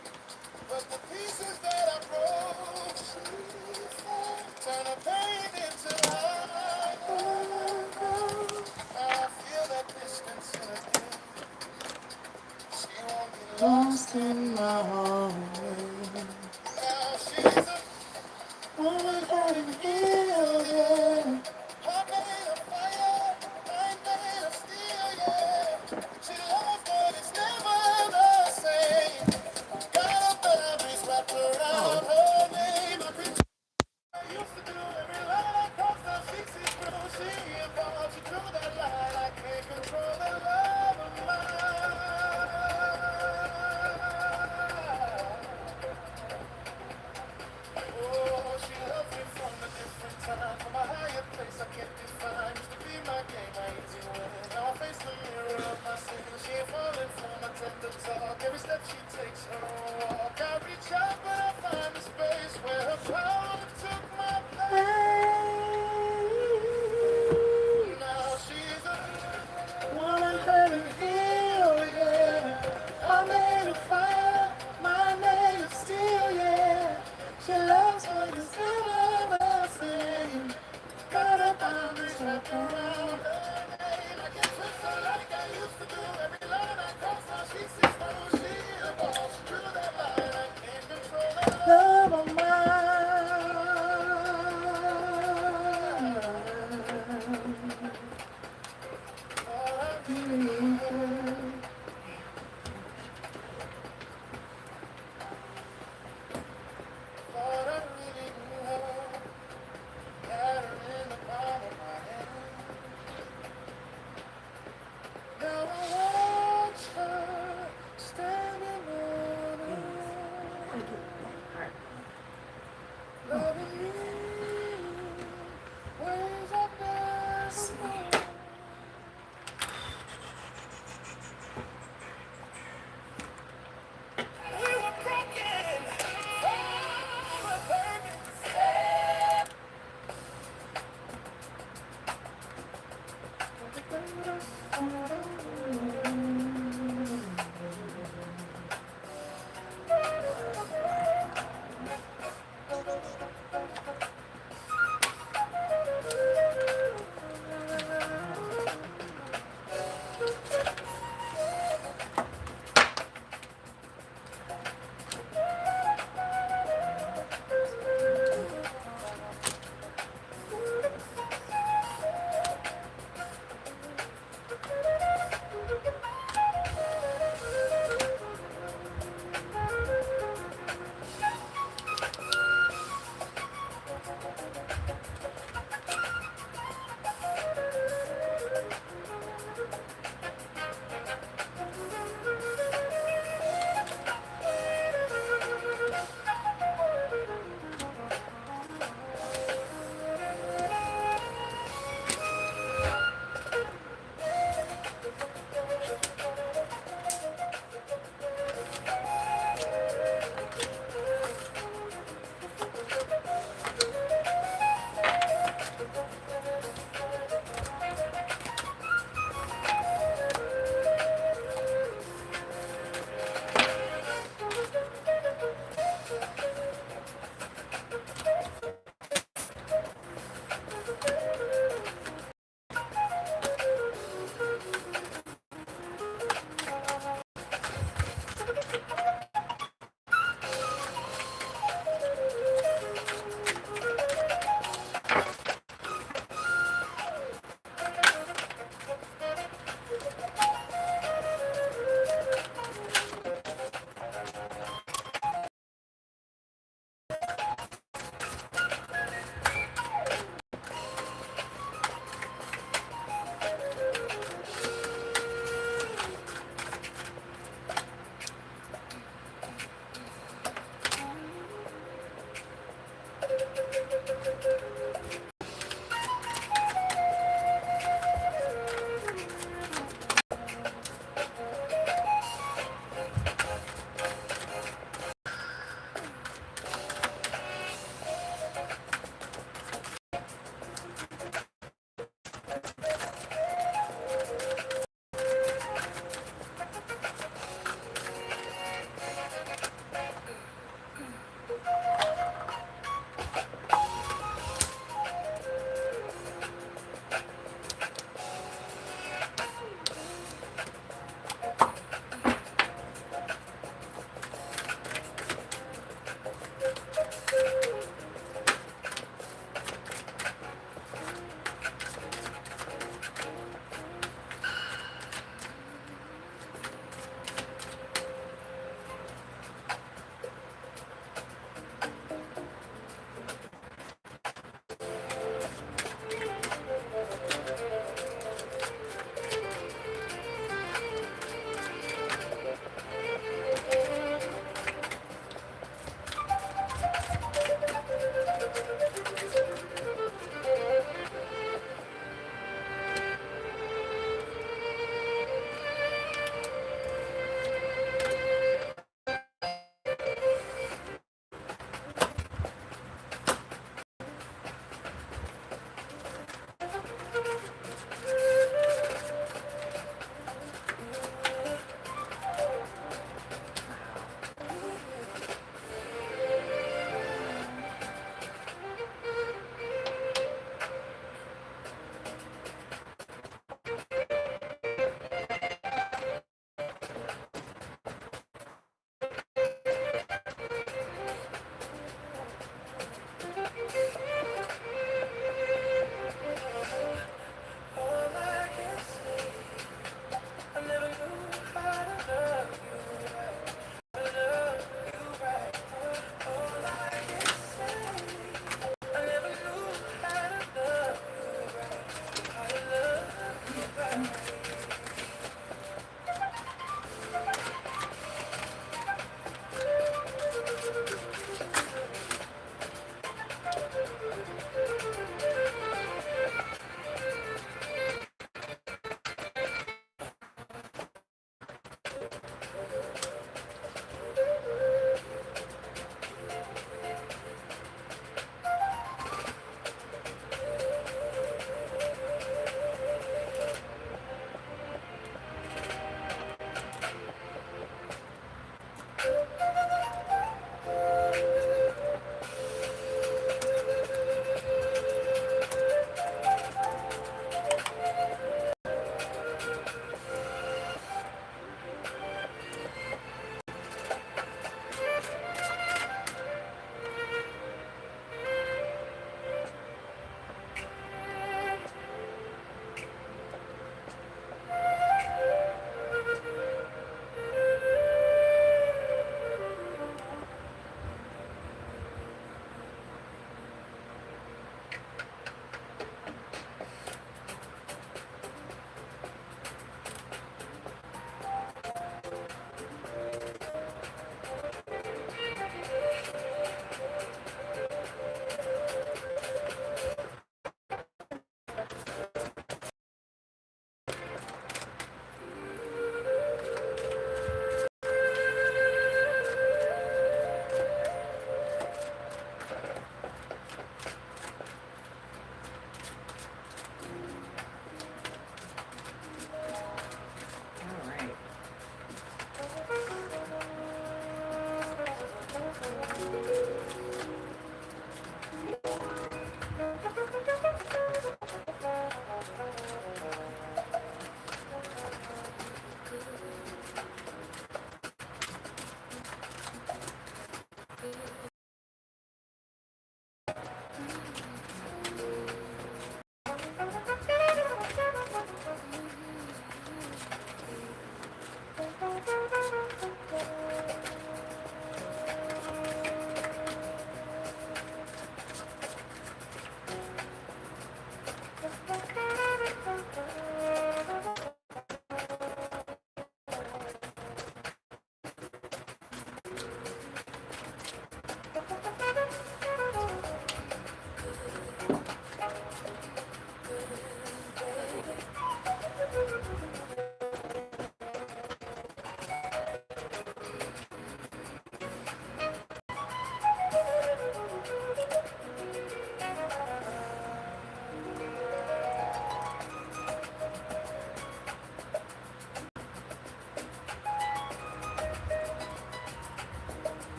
But the pieces that I broke, turn a pain into light. Now I feel that distance again. She won't get lost in my heart. Now she's a woman having healed, yeah. Heart made of fire, mind made of steel, yeah. She loves, but it's never the same. Got a memories wrapped around her name. I could used to do every line I crossed, now she sees through. She involves you through that line. I can't control the love of mine.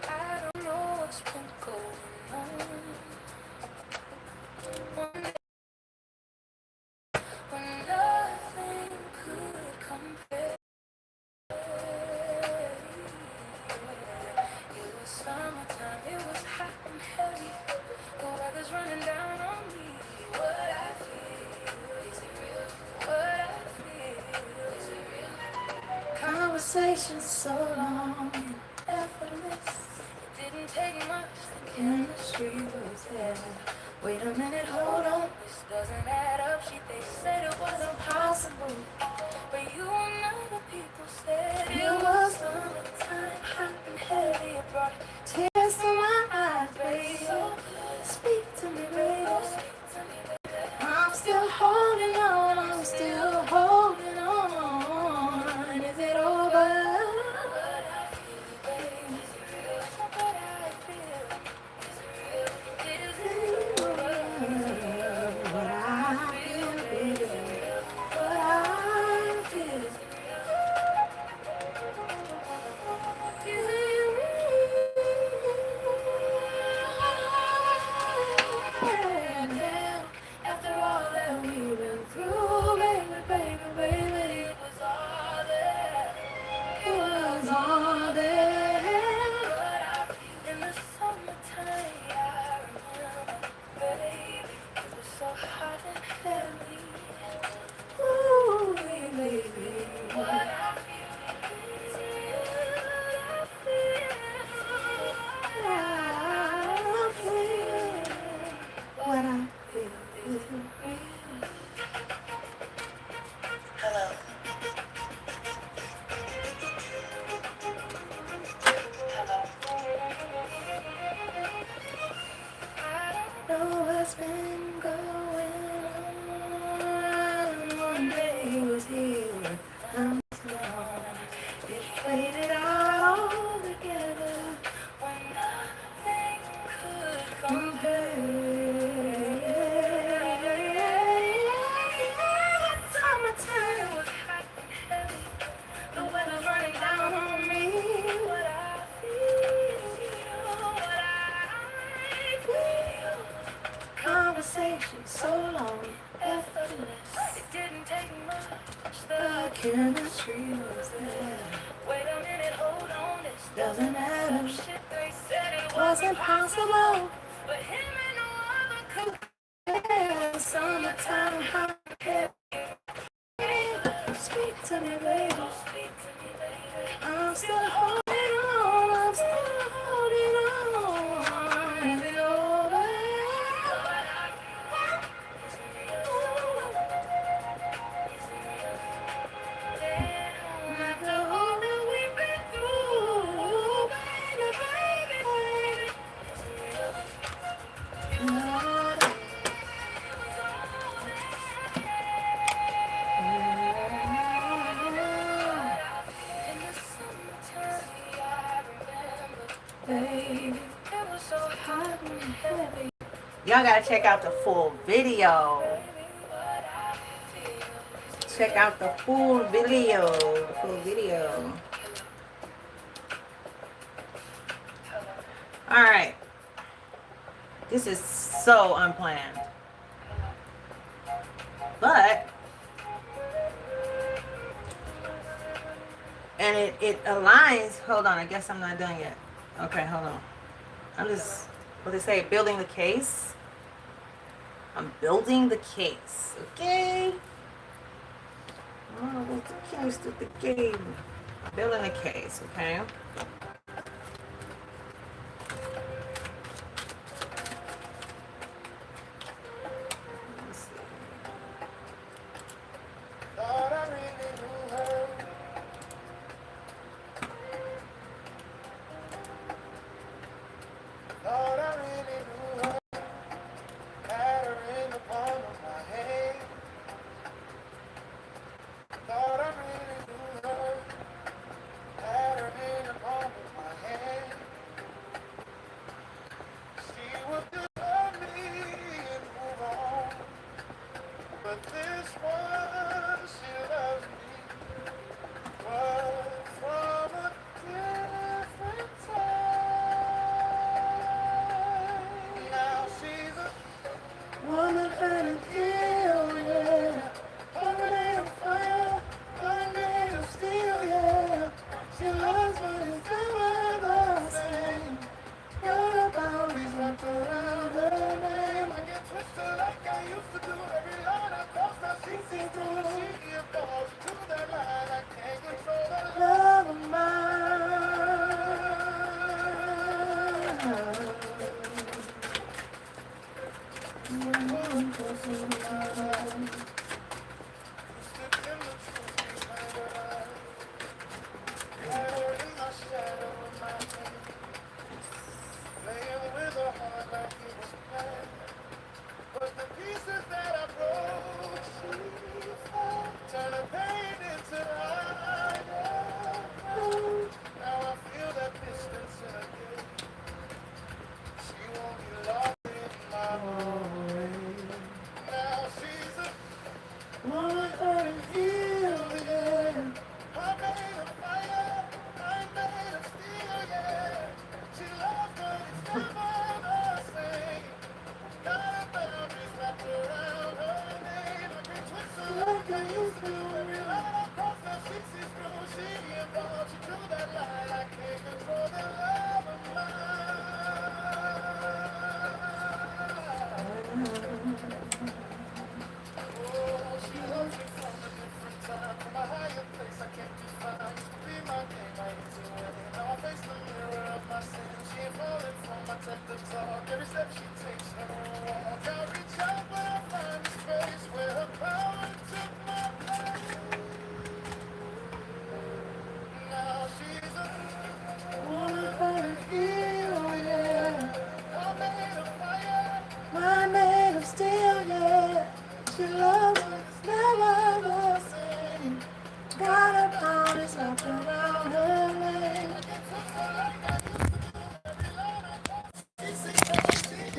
I don't know what's been going on. When nothing could compare. It was summertime, it was hot and heavy. The weather's running down on me. What I feel, is it real? What I feel, is it real? Conversations so long and effortless. It didn't take much, the chemistry was there. Wait a minute, hold on, this doesn't add up. They said it was impossible, but you and other people said it was summertime, hot and heavy. It brought tears to my eyes, baby. So speak to me, baby. I'm still holding on, I'm still holding on. Is it over? What I feel, baby, is it real? What I feel, is it real? Is it real? What I feel, baby, is it real? I'm strong. It played it all together when nothing could compare. Summertime was hot and heavy. The weather's running down on me. What I feel, what I feel. Conversation so long, effortless. It didn't take much. The chemistry was there. Wait a minute, hold on, this doesn't add up. Shit, they said it wasn't possible, but him and no other could compare. Summertime, hot and heavy. Speak to me, baby. I'm still holding on. I'm still holding on. Is it over? After all that we've been through, baby, baby, baby. In the summertime, I remember, baby, it was so hot and heavy. Y'all gotta check out the full video. Check out the full video. The full video. Alright. This is so unplanned. But and it aligns. Hold on, I guess I'm not done yet. Okay, hold on. I'm just, what they say, building the case. I'm building the case, okay? Oh, what's the case to the game? Building the case, okay? Let's see. Thought I really knew her. Thought I really knew her. Had her in the palm of my hand. Thought I really knew her. Had her in the palm of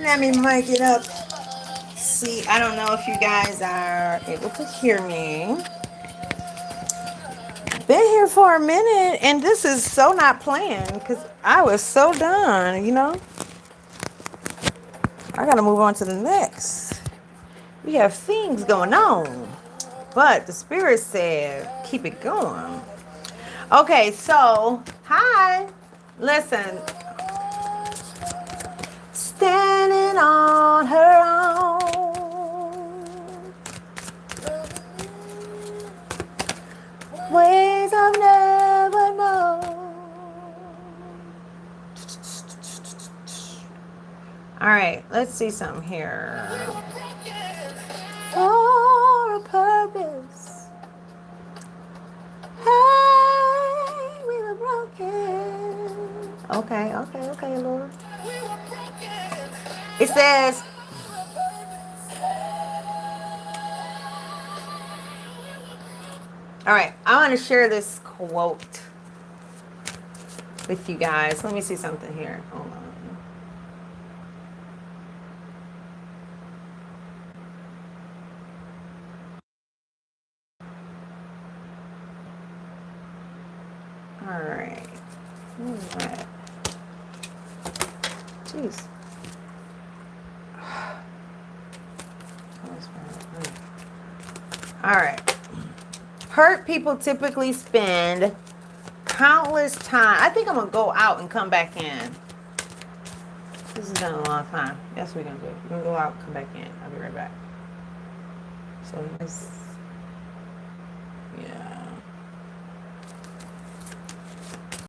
Let me mic it up. See, I don't know if you guys are able to hear me. Been here for a minute, and this is so not planned because I was so done, you know? I gotta move on to the next. We have things going on, but the Spirit said, keep it going. Okay, so, hi. Listen, standing on her own, ways I've never known. All right, let's see something here. For a purpose, hey, we were broken. Okay, Lord. It says, all right, I want to share this quote with you guys. Let me see something here. Hold on. All right. Jeez. All right. Hurt people typically spend countless time. I think I'm going to go out and come back in. This has been a long time. That's what we're going to do. We're going to go out and come back in. I'll be right back. So, yeah.